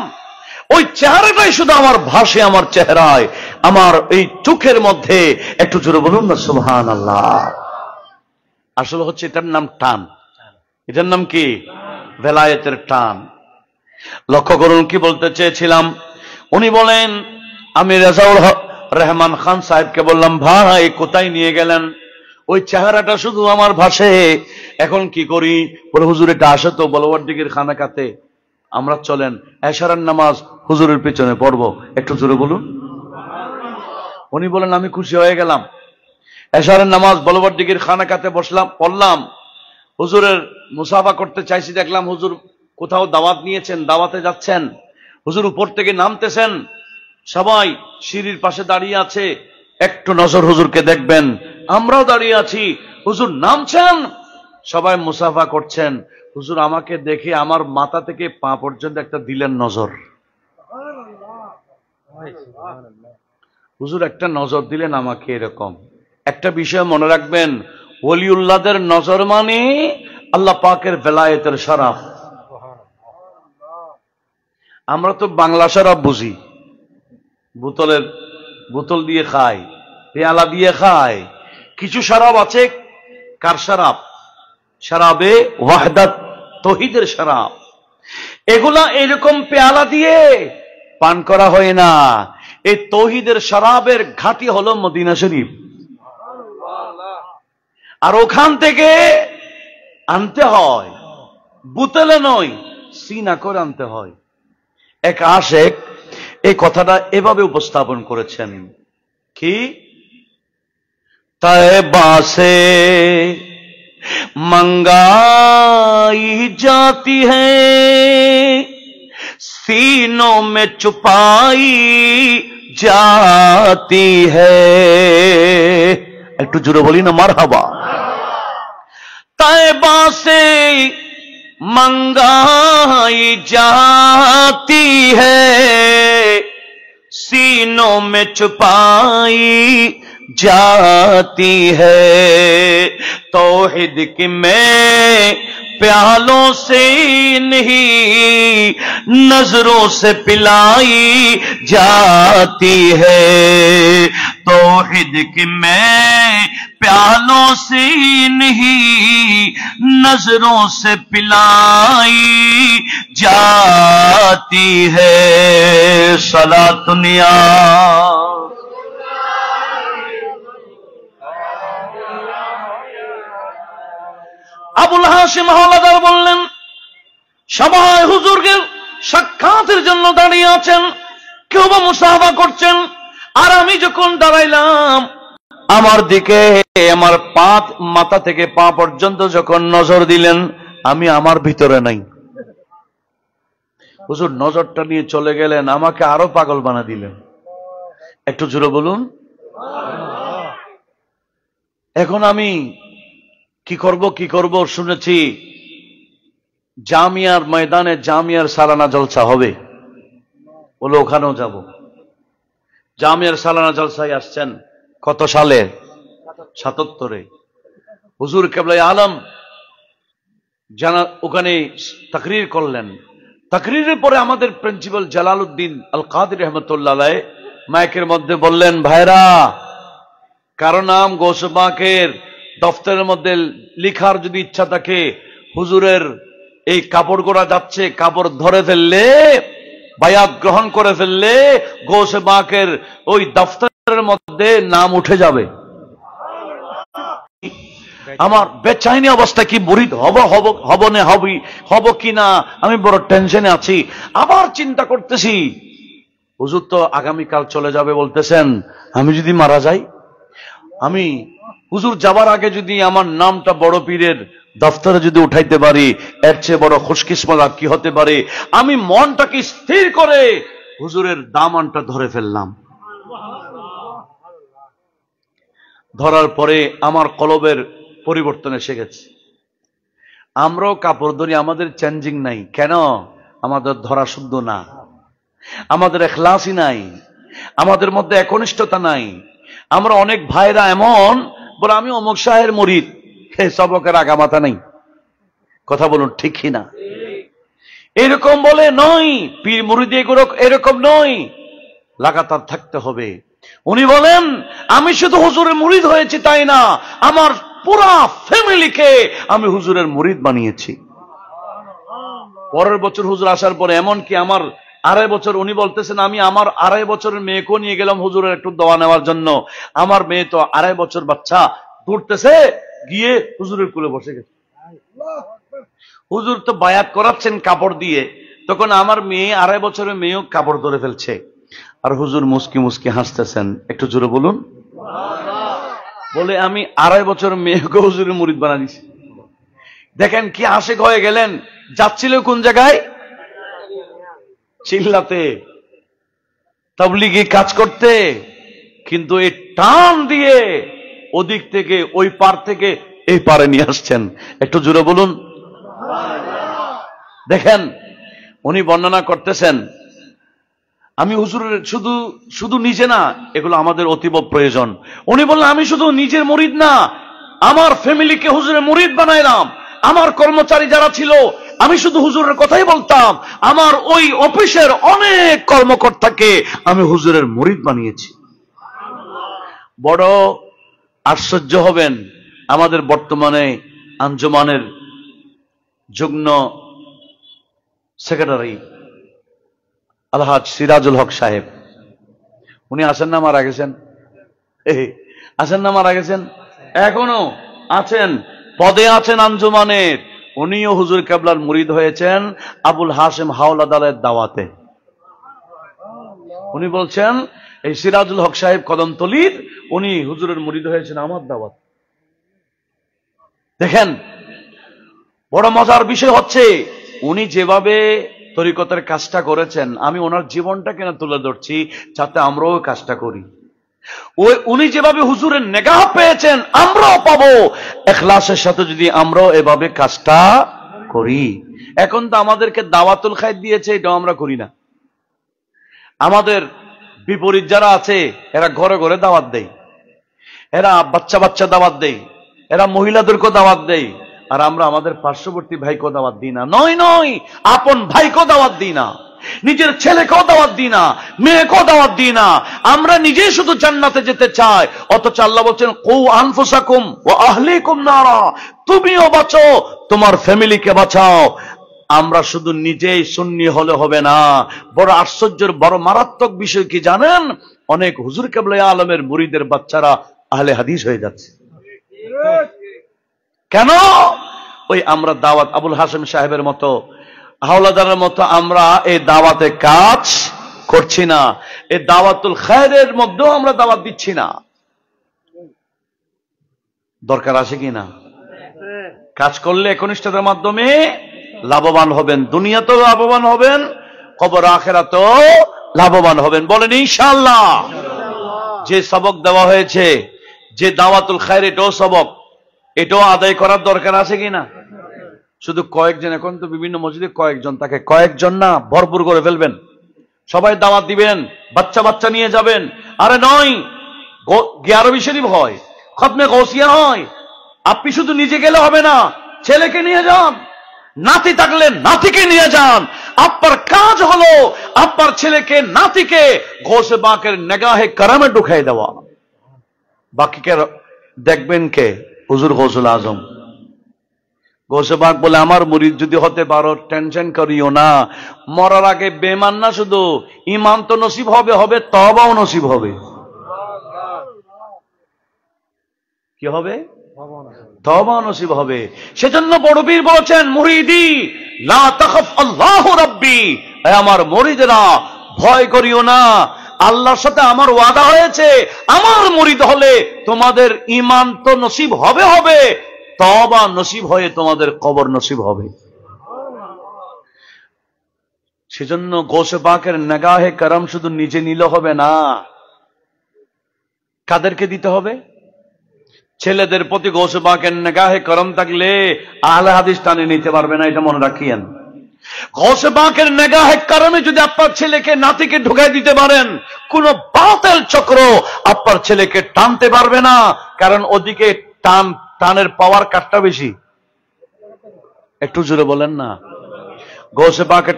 ওই চেহারাটাই শুধু আমার ভাসে, আমার চেহারায়, আমার এই চোখের মধ্যে। একটু জোরে বলুন না সুবহানাল্লাহ। আসলে হচ্ছে এটার নাম টান। এটার নাম কি? ভেলায়েতের টান। লক্ষ্য করুন কি বলতে চেয়েছিলাম। উনি বলেন, আমি রেজাউল রহমান খান সাহেবকে বললাম, ভাই কোথায় নিয়ে গেলেন? ওই চেহারাটা শুধু আমার ভাসে, এখন কি করি? বলে হুজুর এটা আসে তো বলওয়ারদিগের খানাকাতে, আমরা চলেন এশারের নামাজ হুজুরের পিছনে পড়বো। একটু জোরে বলুন। উনি বলেন আমি খুশি হয়ে গেলাম। এশারের নামাজ বলওয়ারদিগের খানাকাতে বসলাম, পড়লাম। হুজুরের মুসাফা করতে চাইছি, দেখলাম হুজুর কোথাও দাওয়াত নিয়েছেন, দাওয়াতে যাচ্ছেন। হুজুর উপর থেকে নামতেছেন, সবাই সিঁড়ির পাশে দাঁড়িয়ে আছে, একটু নজর হুজুরকে দেখবেন। আমরাও দাঁড়িয়ে আছি, হুজুর নামছেন, সবাই মুসাফা করছেন। হুজুর আমাকে দেখে আমার মাথা থেকে পা পর্যন্ত একটা দিলেন নজর। হুজুর একটা নজর দিলেন আমাকে এরকম। একটা বিষয় মনে রাখবেন, ওলিউল্লাহদের নজর মানে আল্লাহ পাকের ভেলায়েতের শরাফ। আমরা তো বাংলা শরাব বুঝি, বোতল দিয়ে খাই, পেয়ালা দিয়ে খাই। কিছু শরাব আছে, কার শরাব? শরাবে ওয়াহদাত, তৌহিদের শরাব। এগুলা এরকম পেয়ালা দিয়ে পান করা হয় না। এই তৌহিদের শরাবের ঘাঁটি হলো মদিনা শরীফ, আর ওখান থেকে আনতে হয়, বোতলে নয়, সিনা করে আনতে হয়। এক আশেক এই কথাটা এভাবে উপস্থাপন করেছেন, কি তয়বা সে मंगाई जाती है सीनों में छुपाई जाती है। একটু জোরে বলি না মারহাবা। तैबा से मंगाई जाती है, सीनों में छुपाई जाती है। तौहीद की मैं प्यालों से नहीं नजरों से पिलाई जाती है। तौहीद की मैं प्यालों से नहीं नजरों से पिलाई जाती है। सलातुनिया আবুল হাশিম হাওলাদার বললেন, সবাই হুজুরকে সাক্ষাতের জন্য দাঁড়িয়ে আছেন, কেউ বা মুসাহাবা করছেন, আর আমি যখন দাঁড়াইলাম আমার দিকে আমার মাথা থেকে পা পর্যন্ত যখন নজর দিলেন, আমি আমার ভিতরে নাই। হুজুর নজরটা নিয়ে চলে গেলেন, আমাকে আরো পাগল বানা দিলেন। একটু জোরে বলুন। এখন আমি কি করব শুনেছি জামিয়ার ময়দানে জামিয়ার সালানা জলসা হবে, বলে ওখানেও যাব। জামিয়ার সালানা জলসায় আসছেন কত সালে? ৭৭-এ। হুজুর কেবলাই আলম জানা ওখানে তাকরীর করলেন। তাকরীরের পরে আমাদের প্রিন্সিপাল জালালউদ্দিন আল কাদের রহমতুল্লাহ আলাইহ মাইকের মধ্যে বললেন, ভাইরা, কারো নাম গৌসে পাকের দফতরের মধ্যে লিখার যদি ইচ্ছা থাকে, হুজুরের এই কাপড় গোড়া যাচ্ছে, কাপড় ধরে ফেললে, বায়াত গ্রহণ করে ফেললে গৌসে পাকের ওই দফতরের মধ্যে নাম উঠে যাবে। আমার বেচাইনি অবস্থা, কি মুরিদ হব কি না, আমি বড় টেনশনে আছি। আবার চিন্তা করতেছি, হুজুর তো আগামীকাল চলে যাবে বলতেছেন, আমি যদি মারা যাই, আমি হুজুর যাবার আগে যদি আমার নামটা বড় পীরের দফতরে যদি উঠাইতে পারি, এর চেয়ে বড় খুশকিসমত আর কি হতে পারে। আমি মনটাকে স্থির করে হুজুরের দামানটা ধরে ফেললাম। ধরার পরে আমার কলবের পরিবর্তন এসে গেছে। আমরাও কাপড় ধরি, আমাদের চেঞ্জিং নাই। কেন? আমাদের ধরা শুদ্ধ না, আমাদের ইখলাসই নাই, আমাদের মধ্যে একনিষ্ঠতা নাই। আমরা অনেক ভাইরা এমন বলে, আমি অমুক শাহের মুরিদ, সব লোকের আগা মাথা নেই। কথা বলুন ঠিক কিনা? এরকম বলে নয়, পীর মুরিদ এরকম নয়, লাগাতার থাকতে হবে। উনি বলেন, আমি শুধু হুজুরের মুরিদ হয়েছি তাই না, আমার পুরা ফ্যামিলিকে আমি হুজুরের মুরিদ বানিয়েছি। পরের বছর হুজুর আসার পরে এমনকি আমার 2.5 বছর, উনি বলতেছেন, আমি আমার 2.5 বছরের মেয়েকেও নিয়ে গেলাম হুজুরের একটু দোয়া নেওয়ার জন্য। আমার মেয়ে তো 2.5 বছর বাচ্চা, দৌড়তেছে গিয়ে হুজুরের কোলে বসে গেছে। হুজুর তো বায়াত করাচ্ছেন কাপড় দিয়ে, তখন আমার মেয়ে 2.5 বছরের মেয়েও কাপড় ধরে ফেলছে, আর হুজুর মুস্কি মুস্কি হাসতেছেন। একটু জোরে বলুন। বলে, আমি 2.5 বছরের মেয়েকে হুজুরের মুরিদ বানা দিছি। দেখেন কি আশেক হয়ে গেলেন। যাচ্ছিল কোন জায়গায়? চিল্লাতে, তাবলীগি কাজ করতে, কিন্তু এই টান দিয়ে ওদিক থেকে ওই পার থেকে এই পারে নিয়ে আসছেন। একটু জোরে বলুন। দেখেন উনি বর্ণনা করতেছেন, আমি হুজুরের শুধু নিজে না, এগুলো আমাদের অতীব প্রয়োজন। উনি বললেন, আমি শুধু নিজের মুরিদ না, আমার ফ্যামিলিকে হুজুরের মুরিদ বানাইলাম। আমার কর্মচারী যারা ছিল, আমি শুধু হুজুরের কথাই বলতাম, আমার ওই অফিসের অনেক কর্মকর্তাকে আমি হুজুরের মুরিদ বানিয়েছি। বড় আশ্চর্য হবেন, আমাদের বর্তমানে আঞ্জুমানের যুগ্ম সেক্রেটারি আলহাজ সিরাজুল হক সাহেব, উনি আছেন না মারা গেছেন? আছেন না মারা গেছেন? এখনো আছেন, পদে আছেন আঞ্জুমানের। উনিও হুজুর কেবলার মুরিদ হয়েছেন আবুল হাশিম হাওলাদারের দাওয়াতে। উনি বলছেন, এই সিরাজুল হক সাহেব কদমতলীর, উনি হুজুরের মুরিদ হয়েছেন আমার দাওয়াত। দেখেন বড় মজার বিষয় হচ্ছে, উনি যেভাবে তরিকতের কাজটা করেছেন, আমি ওনার জীবনটা কেন তুলে ধরছি, যাতে আমরাও ওই কাজটা করি। উনি যেভাবে হুজুরের নেগাহ পেয়েছেন আমরাও পাবো, ইখলাসের সাথে যদি আমরাও এভাবে কাজটা করি। এখন তো আমাদেরকে দাওয়াতুল খায়র দিয়েছে, এটাও আমরা করি না। আমাদের বিপরীত যারা আছে এরা ঘরে ঘরে দাওয়াত দেয়, এরা বাচ্চা বাচ্চা দাওয়াত দেয়, এরা মহিলাদেরকেও দাওয়াত দেয়, আর আমরা আমাদের পার্শ্ববর্তী ভাইকেও দাওয়াত দিই না। নয়, আপন ভাইকেও দাওয়াত দিই না, নিজের ছেলেকেও দাওয়াত দিই না, মেয়েকেও দাওয়াত দিই না। আমরা নিজেই শুধু জান্নাতে যেতে চাই, অথচ আল্লাহ বলছেন কু আনফুসাকুম ওয়া আহলিকুম নারা, তুমিও বাঁচো, তোমার ফ্যামিলিকে বাঁচাও। আমরা শুধু নিজেই সুন্নি হলে হবে না। বড় আশ্চর্যের বড় মারাত্মক বিষয় কি জানেন? অনেক হুজুর কেবলা আলমের মুরিদের বাচ্চারা আহলে হাদিস হয়ে যাচ্ছে। কেন? ওই আমরা দাওয়াত আবুল হাসেম সাহেবের মতো, হাওলাদারের মতো আমরা এই দাওয়াতে কাজ করছি না, এই দাওয়াতুল খায়রের মধ্যেও আমরা দাওয়াত দিচ্ছি না। দরকার আছে কিনা? কাজ করলে একনিষ্ঠতার মাধ্যমে লাভবান হবেন, দুনিয়াতেও লাভবান হবেন, কবর আখিরাতেও লাভবান হবেন। বলেন ইনশাআল্লাহ। যে সবক দেওয়া হয়েছে, যে দাওয়াতুল খায়র, এটাও সবক, এটাও আদায় করার দরকার আছে কিনা? শুধু কয়েকজন, এখন তো বিভিন্ন মসজিদে কয়েকজন থাকে, কয়েকজন না, ভরপুর করে ফেলবেন, সবাই দাওয়াত দিবেন, বাচ্চা বাচ্চা নিয়ে যাবেন। আরে নয়, গিয়ারবি শরীফ হয়, খতমে গৌসিয়া হয়, আপনি শুধু নিজে গেলে হবে না, ছেলেকে নিয়ে যান, নাতি থাকলে নাতিকে নিয়ে যান। আপনার কাজ হলো আপনার ছেলেকে নাতিকে গৌসে পাকের নেগাহে কারামে ঢুকাই দেওয়া। বাকিকে দেখবেন কে? হুজুর গৌসুল আজম। গৌসে পাক বলে আমার মুরিদ যদি হতে পারো টেনশন করিও না, মরার আগে বেমান না, শুধু ইমান তো নসিব হবে, হবে তওবাও নসিব হবে। কি হবে? তওবা নসিব হবে। সেজন্য বড় পীর বলেছেন, মুরিদি লা তাখাফ আল্লাহু রাব্বি, হে আমার মুরিদরা ভয় করিও না, আল্লাহর সাথে আমার ওয়াদা হয়েছে, আমার মুরিদ হলে তোমাদের ঈমান তো নসিব হবে, হবে তওবা নসিব হয়ে তোমাদের কবর নসিব হবে। সেজন্য গৌসে পাকের নেগাহে করম শুধু নিজে নিলে হবে না, কাদেরকে দিতে হবে? ছেলেদের প্রতি গৌসে পাকের নেগাহে করম থাকলে আহলে হাদিস টানে নিতে পারবে না, এটা মনে রাখিয়েন। গৌসে পাকের নেগাহে করমে যদি আপনার ছেলেকে নাতিকে ঢুকাই দিতে পারেন, কোন বাতিল চক্র আপনার ছেলেকে টানতে পারবে না, কারণ ওদিকে টানের পাওয়ার কাটটা বেশি। একটু জোরে বলেন না। গৌসে পাকের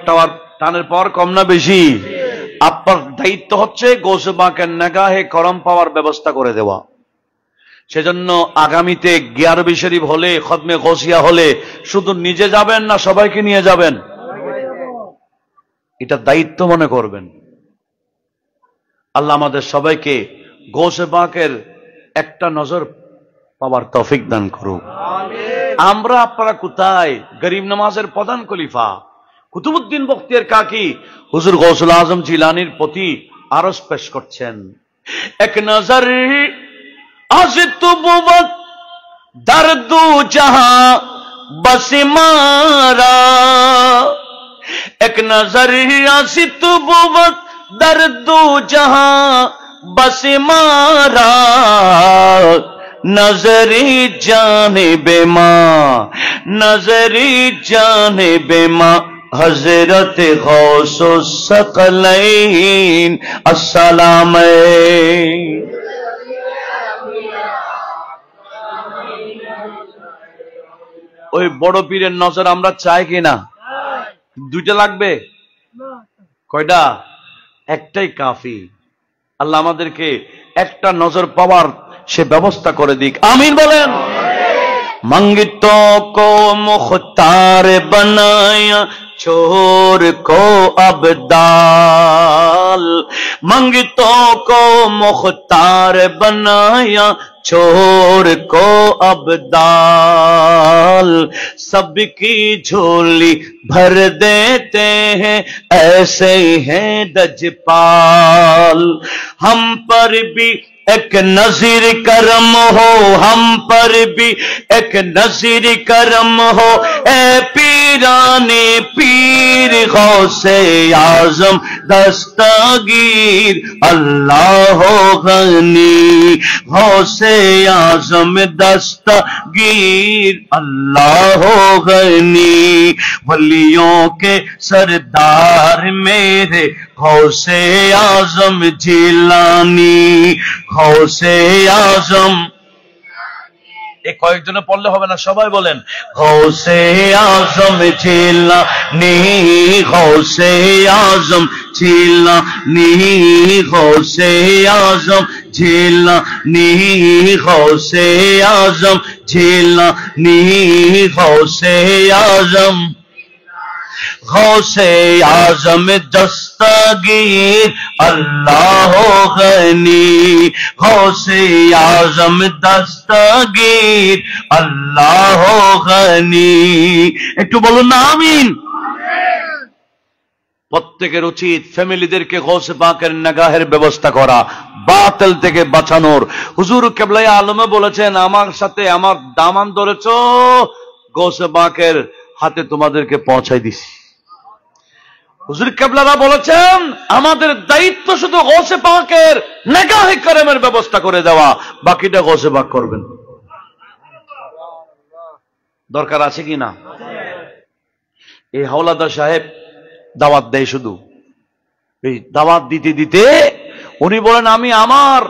টানের পাওয়ার কম না বেশি? আপনার দায়িত্ব হচ্ছে গৌসে পাকের নেগাহে করম পাওয়ার ব্যবস্থা করে দেওয়া। সেজন্য আগামীতে গিয়ারবি শরীফ হলে, খতমে গৌসিয়া হলে শুধু নিজে যাবেন না, সবাইকে নিয়ে যাবেন, এটা দায়িত্ব মনে করবেন। আল্লাহ আমাদের সবাইকে গৌসে পাকের একটা নজর পাওয়ার তৌফিক দান করুক। আমরা আপনারা কোথায়? গরিব নামাজের প্রধান খলিফা কুতুবউদ্দিন বখতিয়ার কাকি হুজুর গৌসুল আজম জিলানীর প্রতি আরজ পেশ করছেন, এক নজর আজ তো বুবত দর্দু জাহাঁ বস মারা, এক নজর আজ তো বুবত দর্দু জাহাঁ বস মারা, নজরে জানে বেমা, নজরে জানে বেমা হযরত গৌসুস সকলাইন আসসালাম। ওই বড় পীরের নজর আমরা চাই কিনা? দুইটা লাগবে? কয়টা? একটাই কাফি। আল্লাহ আমাদেরকে একটা নজর পাওয়ার সে ব্যবস্থা করে দিক, আমিন বলেন। मंगतो को मुख्तार बनाया, चोर को अब्दाल, मंगतों को मुख्तार बनाया, चोर को अब्दाल, सबकी झोली भर देते हैं, ऐसे ही हैं दजपाल। हम पर भी एक नज़ीर करम हो, हम पर भी एक नज़ीर करम हो, ए पीर পিরানে পীর গৌসে আজম দস্তগীর अल्लाह गनी गौसे आजम दस्तगीर अल्लाह गनी वलियों के सरदार मेरे गौसे आजम जिलानी गौसे आजम এই কয়েকজনে পড়লে হবে না, সবাই বলেন গৌসে আজম জিলানী গৌসে আজম জিলানী গৌসে আজম জিলানী গৌসে আজম জিলানী গৌসে আজম गौसे आजम दस्तगीर अल्लाह गनी गौसे आजम दस्तगीर अल्लाह गनी একটু বলুন না আমিন। প্রত্যেকের উচিত ফ্যামিলিদেরকে গৌসে পাকের নিগাহের ব্যবস্থা করা, বাতিল থেকে বাঁচানোর। হুজুর কেবলাই আলমে বলেছেন, আমার সাথে আমার দামান ধরেছো, গৌসে পাকের হাতে তোমাদেরকে পৌঁছাই দিছি। হুজুর কেবলারা বলেছেন, আমাদের দায়িত্ব শুধু গৌসে পাকের নিগাহে কারেমের ব্যবস্থা করে দেওয়া, বাকিটা গৌসে পাক করবেন। দরকার আছে কি না? এই হাওলাদার সাহেব দাওয়াত দেয়, শুধু এই দাওয়াত দিতে দিতে উনি বলেন, আমি আমার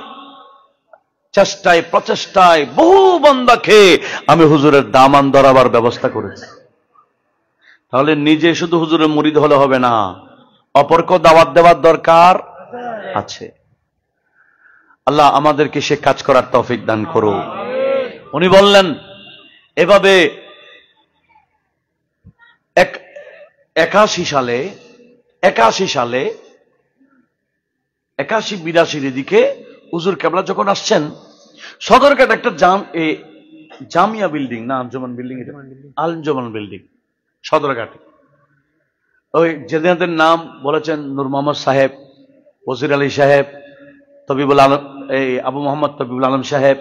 চেষ্টায় প্রচেষ্টায় বহু বান্দা খেয়ে আমি হুজুরের দামান ধরাবার ব্যবস্থা করেছি। তাহলে নিজে শুধু হুজুরের মুরিদ হলে হবে না, অপরকে দাওয়াত দেওয়ার দরকার আছে। আল্লাহ আমাদেরকে সে কাজ করার তৌফিক দান করুন। উনি বললেন, এভাবে 81 সালে 81-82 দিকে হুজুর কেবলা যখন আসছেন, সদরঘাট একটা জামিয়া বিল্ডিং না আঞ্জুমান বিল্ডিং, আঞ্জুমান বিল্ডিং সদরঘাটে, ওই যেদের নাম বলেছেন নূর মোহাম্মদ সাহেব, ওসির আলী সাহেব, তবিবুল আলম, এই আবু মোহাম্মদ তবিবুল আলম সাহেব,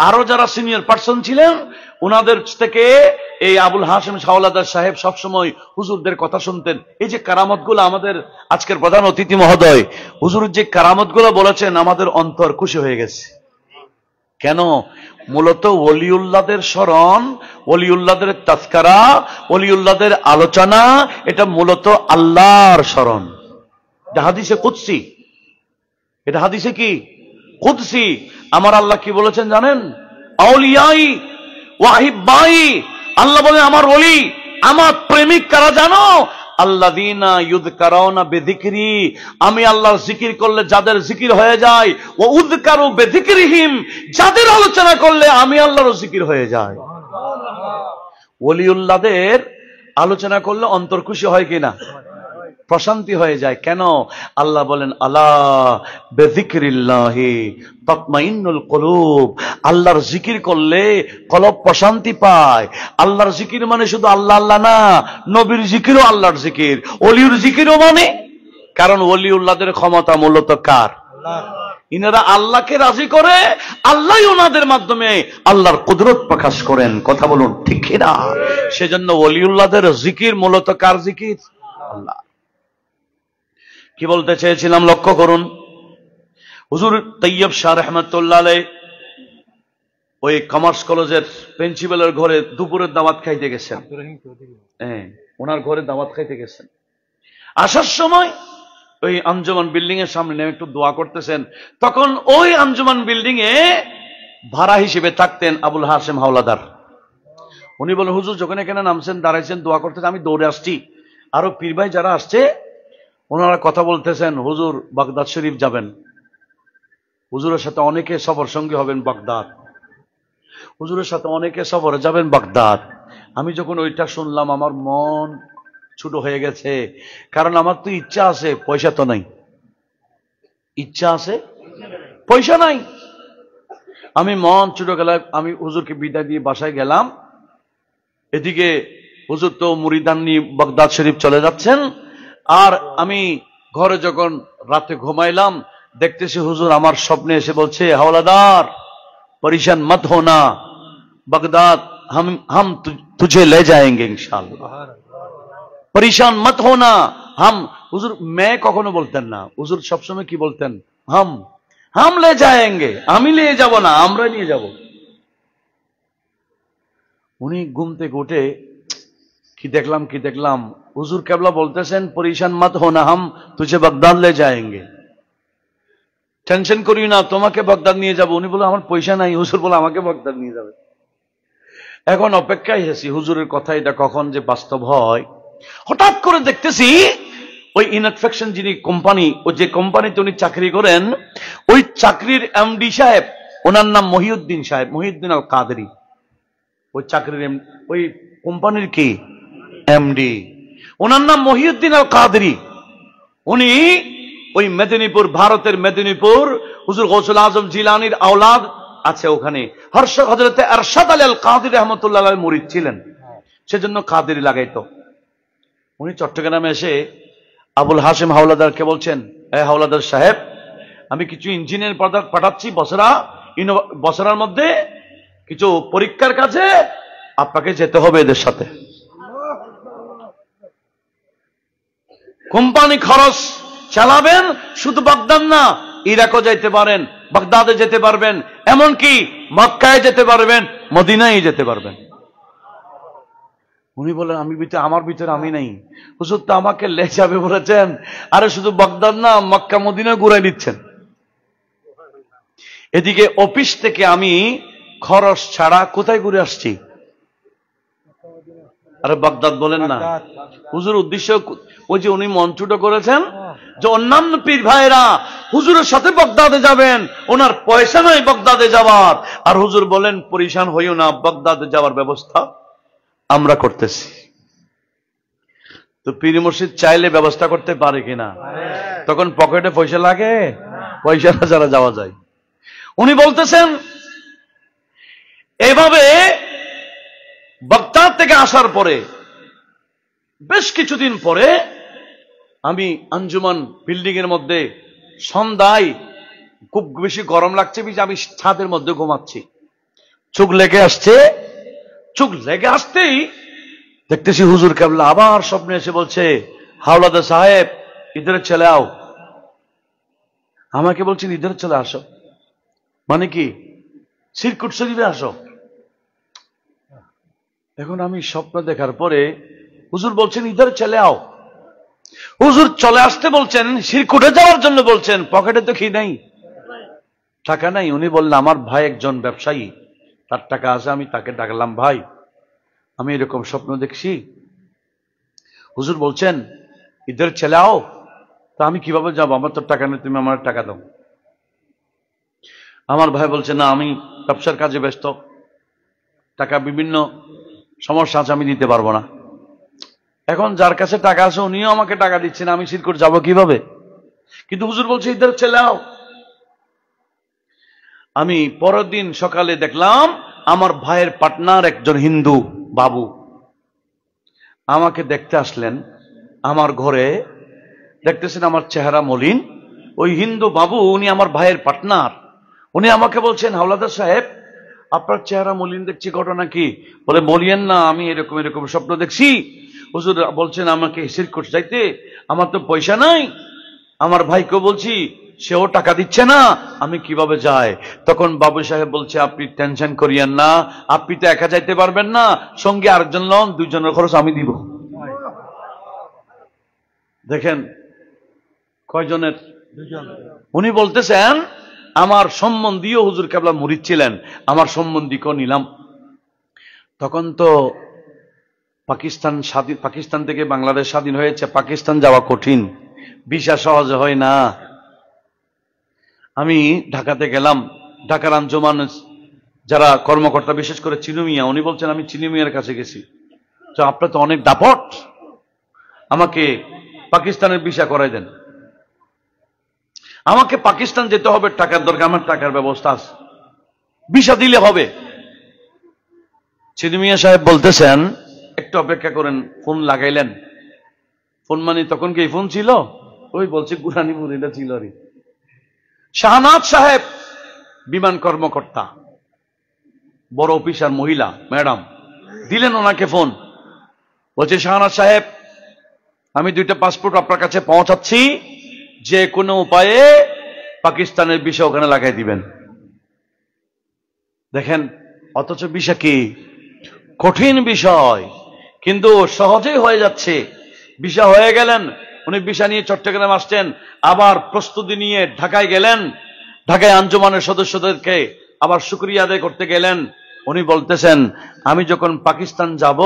আরো যারা সিনিয়র পার্সন ছিলেন, ওনাদের থেকে এই আবুল হাসিম হাওলাদার সাহেব সবসময় হুজুরদের কথা শুনতেন। এই যে কারামতগুলো, আমাদের আজকের প্রধান অতিথি মহোদয় হুজুর যে কারামতগুলো বলেছেন, আমাদের অন্তর খুশি হয়ে গেছে। কেন? মূলত ওলিউল্লাহদের স্মরণ, ওলিউল্লাহদের তাজকারা, ওলিউল্লাহদের আলোচনা, এটা মূলত আল্লাহর স্মরণ। এটা হাদিসে কুদসি, এটা হাদিসে কি কুদসি। আমার আল্লাহ কি বলেছেন জানেন? আউলিয়াই ওয়াহিবাই, আল্লাহ বলেন আমার ওলি, আমার প্রেমিক কারা জানো? আল্লাযীনা ইউযকারুনা বিযিকরি, আমি আল্লাহর জিকির করলে যাদের জিকির হয়ে যায়, ওয়া উযকারু বিযিকরিহিম, যাদের আলোচনা করলে আমি আল্লাহর জিকির হয়ে যায়। ওলিউল্লাহদের আলোচনা করলে অন্তর খুশি হয় কিনা? প্রশান্তি হয়ে যায়। কেন? আল্লাহ বলেন, আলা বিযিকরিল্লাহি তাতমাইন্নুল কুলুব, আল্লাহর জিকির করলে কলব প্রশান্তি পায়। আল্লাহর জিকির মানে শুধু আল্লাহ আল্লাহ না, নবীর জিকিরও আল্লাহর জিকির, ওলির জিকিরও মানে। কারণ ওলিউল্লাহদের ক্ষমতা মূলত কার? ইনারা আল্লাহকে রাজি করে, আল্লাহ ওনাদের মাধ্যমে আল্লাহর কুদরত প্রকাশ করেন। কথা বলুন ঠিক কিনা? সেজন্য ওলিউল্লাহদের জিকির মূলত কার জিকির? আল্লাহ। কি বলতে চেয়েছিলাম লক্ষ্য করুন। হুজুর তৈয়ব শাহ রহমতুল্লাহ আলাইহি ওই কমার্স কলেজের প্রিন্সিপালের ঘরে দুপুরের দাওয়াত খাইতে গেছেন। হ্যাঁ, ওনার ঘরে দাওয়াত খাইতে গেছেন। আসার সময় ওই আঞ্জুমান বিল্ডিং এর সামনে নেমে একটু দোয়া করতেছেন। তখন ওই আঞ্জুমান বিল্ডিং এ ভাড়া হিসেবে থাকতেন আবুল হাসিম হাওলাদার। উনি বলেন, হুজুর যখন এখানে নামছেন, দাঁড়াইছেন, দোয়া করতেছেন, আমি দৌড়ে আসছি। আরো পীর ভাই যারা আসছে ওনারা কথা বলতেছেন, হুজুর বাগদাদ শরীফ যাবেন, হুজুরের সাথে অনেকে সফর সঙ্গী হবেন বাগদাদ, হুজুরের সাথে অনেকে সফরে যাবেন বাগদাদ। আমি যখন ওইটা শুনলাম আমার মন ছোট হয়ে গেছে। কারণ আমার তো ইচ্ছা আছে, পয়সা তো নাই। ইচ্ছা আছে, পয়সা নাই। আমি মন ছোট গেলাম, আমি হুজুরকে বিদায় দিয়ে বাসায় গেলাম। এদিকে হুজুর তো মুরিদান নিয়ে বাগদাদ শরীফ চলে যাচ্ছেন। আর আমি ঘরে যখন রাতে ঘুমাইলাম, দেখতেছি হুজুর আমার স্বপ্নে এসে বলছে, হাওলাদার পরেশান মত হোনা, বাগদাদ हम तुझे ले जाएंगे इंशाअल्लाह। পরেশান মত হোনা হাম। হুজুর মে কখনো বলতেন না, হুজুর সবসময় কি বলতেন? হাম হাম লে যায়েঙ্গে, আমি নিয়ে যাব না, আমরা নিয়ে যাব। উনি ঘুম থেকে উঠে কি দেখলাম, হুজুর কেবলা বলতেছেন পরেশান মত হোনা হাম তুঝে বাগদাদ লে যায়েঙ্গে, টেনশন করি না, তোমাকে বাগদাদ নিয়ে যাব। উনি বলে আমার পয়সা নাই, হুজুর বলে আমাকে বাগদাদ নিয়ে যাবে। এখন অপেক্ষায় আছি হুজুরের কথা এটা কখন যে বাস্তব হয়। হঠাৎ করে দেখতেছি ওই ইনফেকশন যিনি কোম্পানি, ও যে কোম্পানিতে উনি চাকরি করেন, ওই চাকরির এমডি সাহেব, ওনার নাম মহিউদ্দিন সাহেব, মহিউদ্দিন আল কাদেরি, ওই চাকরির ওই কোম্পানির কি এমডি, ওনার নাম মহিউদ্দিন আল কাদেরি। উনি ওই মেদিনীপুর, ভারতের মেদিনীপুর, হুজুর গৌসুল আজম জিলানির আওলাদ আছে ওখানে। হযরতে আরশাদ আলী আল কাদেরী রাহমাতুল্লাহ আলাইহি মুরিদ ছিলেন, সেজন্য কাদেরী লাগাইতো। উনি চট্টগ্রামে এসে আবুল হাশিম হাওলাদারকে বলছেন, হাওলাদার সাহেব, আমি কিছু ইঞ্জিনিয়ার পাঠাচ্ছি বছরার মধ্যে কিছু পরীক্ষার কাজে, আপনাকে যেতে হবে এদের সাথে। কোম্পানি খরচ চালাবেন, শুধু বাগদাদ না, ইরাকও যেতে পারেন, বাগদাদে যেতে পারবেন, এমনকি মক্কায় যেতে পারবেন, মদিনায় যেতে পারবেন। উনি বলেন আমার ভিতরে আমি নাই, হুজুর তো আমাকে লে যাবে বলেছেন, আরে শুধু বাগদাদ না, মক্কা মদিনা ঘুরাই দিচ্ছেন। এদিকে অফিস থেকে আমি খরচ ছাড়া কোথায় ঘুরে আসছি? আরে বাগদাদ বলেন না। হুজুর উদ্দেশ্য ওই যে উনি মঞ্চটা করেছেন যে অন্যান্য পীর ভাইরা হুজুরের সাথে বাগদাদে যাবেন, ওনার পয়সা নাই বাগদাদে যাওয়ার, আর হুজুর বলেন পরেশান হইও না, বাগদাদে যাওয়ার ব্যবস্থা আমরা করতেছি। তো পীর মুর্শিদ চাইলে ব্যবস্থা করতে পারে কিনা? তখন পকেটে পয়সা লাগে, পয়সা না যারা যাওয়া যায়। উনি বলতেছেন এভাবে বাগদাদ থেকে আসার পরে বেশ কিছুদিন পরে আমি আঞ্জুমান বিল্ডিং এর মধ্যে সন্ধ্যায় খুব বেশি গরম লাগছে, আমি ছাদের মধ্যে ঘুমাচ্ছি, চোখ লেগে আসতেই দেখতেছি হুজুর কেবলা আবার স্বপ্নে এসে বলছে, হাওলাদার সাহেব ইধরে চলে আও। আমাকে বলছেন ইধরে চলে আসো মানে কি? সিরকুট শরীফে আসো। এখন আমি স্বপ্ন দেখার পরে হুজুর বলছেন ইধরে চলে আও। হুজুর চলে আসতে বলছেন, সিরকুটে যাওয়ার জন্য বলছেন, পকেটে তো কি নাই, টাকা নাই। উনি বললেন আমার ভাই একজন ব্যবসায়ী, তার টাকা আছে, আমি তাকে ডাকলাম, ভাই আমি এরকম স্বপ্ন দেখছি। হুজুর বলছেন ইধর চলে আও। তা আমি কিভাবে যাবো, আমার তো টাকা নেই, তুমি আমার টাকা দাও। আমার ভাই বলছে না, আমি ব্যবসার কাজে ব্যস্ত, টাকা বিভিন্ন সমস্যা আছে, আমি দিতে পারবো না। এখন যার কাছে টাকা আছে উনিও আমাকে টাকা দিচ্ছেন, আমি সিরকুট যাবো কিভাবে? কিন্তু হুজুর বলছে ইধর চলে আও। আমি পরের দিন সকালে দেখলাম আমার ভাইয়ের পার্টনার একজন হিন্দু বাবু আমাকে দেখতে আসলেন আমার ঘরে। দেখতেছেন আমার চেহারা মলিন, ওই হিন্দু বাবু উনি আমার ভাইয়ের পার্টনার। উনি আমাকে বলছেন, হাওলাদার সাহেব আপনার চেহারা মলিন দেখছি, ঘটনা কি? বলে বলিয়েন না, আমি এরকম এরকম স্বপ্ন দেখছি। হুজুর বলছেন আমাকে সিরকুট যাইতে, আমার তো পয়সা নাই। আমার ভাইকে বলছি, সেও টাকা দিচ্ছে না, আমি কিভাবে যাই? তখন বাবু সাহেব বলছে, আপনি টেনশন করিয়েন না, আপনি তো একা যাইতে পারবেন না, সঙ্গে আরেকজন লন, দুইজনের খরচ আমি দিব। দেখেন কয়জনের? উনি বলতেছেন আমার সম্বন্ধীয় হুজুর কেবলা মুরিদ ছিলেন, আমার সম্বন্ধীকেও নিলাম। তখন তো পাকিস্তান থেকে বাংলাদেশ স্বাধীন হয়েছে, পাকিস্তান যাওয়া কঠিন, ভিসা সহজে হয় না। আমি ঢাকাতে গেলাম, ঢাকার আঞ্জুমান যারা কর্মকর্তা, বিশেষ করে চিনু মিয়া, উনি বলছেন আমি চিনু মিয়ার কাছে গেছি, তো আপনার তো অনেক দাপট, আমাকে পাকিস্তানের ভিসা করাই দেন। আমাকে পাকিস্তান যেতে হবে, টাকার দরকার, আমার টাকার ব্যবস্থা আছে, ভিসা দিলে হবে। চিনু মিয়া সাহেব বলতেছেন একটু অপেক্ষা করেন। ফোন লাগাইলেন, ফোন মানে তখন কি ফোন ছিল? ওই বলছে গুরানিপুর, এটা ছিল রে। শাহনাজ সাহেব বিমান কর্মকর্তা, বড় অফিসার মহিলা ম্যাডাম, দিলেন ওনাকে ফোন। বলছে শাহনাজ সাহেব আমি 2টা পাসপোর্ট আপনার কাছে পৌঁছাচ্ছি, যে কোনো উপায়ে পাকিস্তানের ভিসা ওখানে লাগাই দিবেন। দেখেন, অথচ ভিসা কি কঠিন বিষয়, কিন্তু সহজেই হয়ে যাচ্ছে। ভিসা হয়ে গেলেন, উনি ভিসা নিয়ে চট্টগ্রাম আসছেন, আবার প্রস্তুতি নিয়ে ঢাকায় গেলেন। ঢাকায় আঞ্জুমানের সদস্যদেরকে আবার শুকরিয়া আদায় করতে গেলেন। উনি বলতেছেন, আমি যখন পাকিস্তান যাব,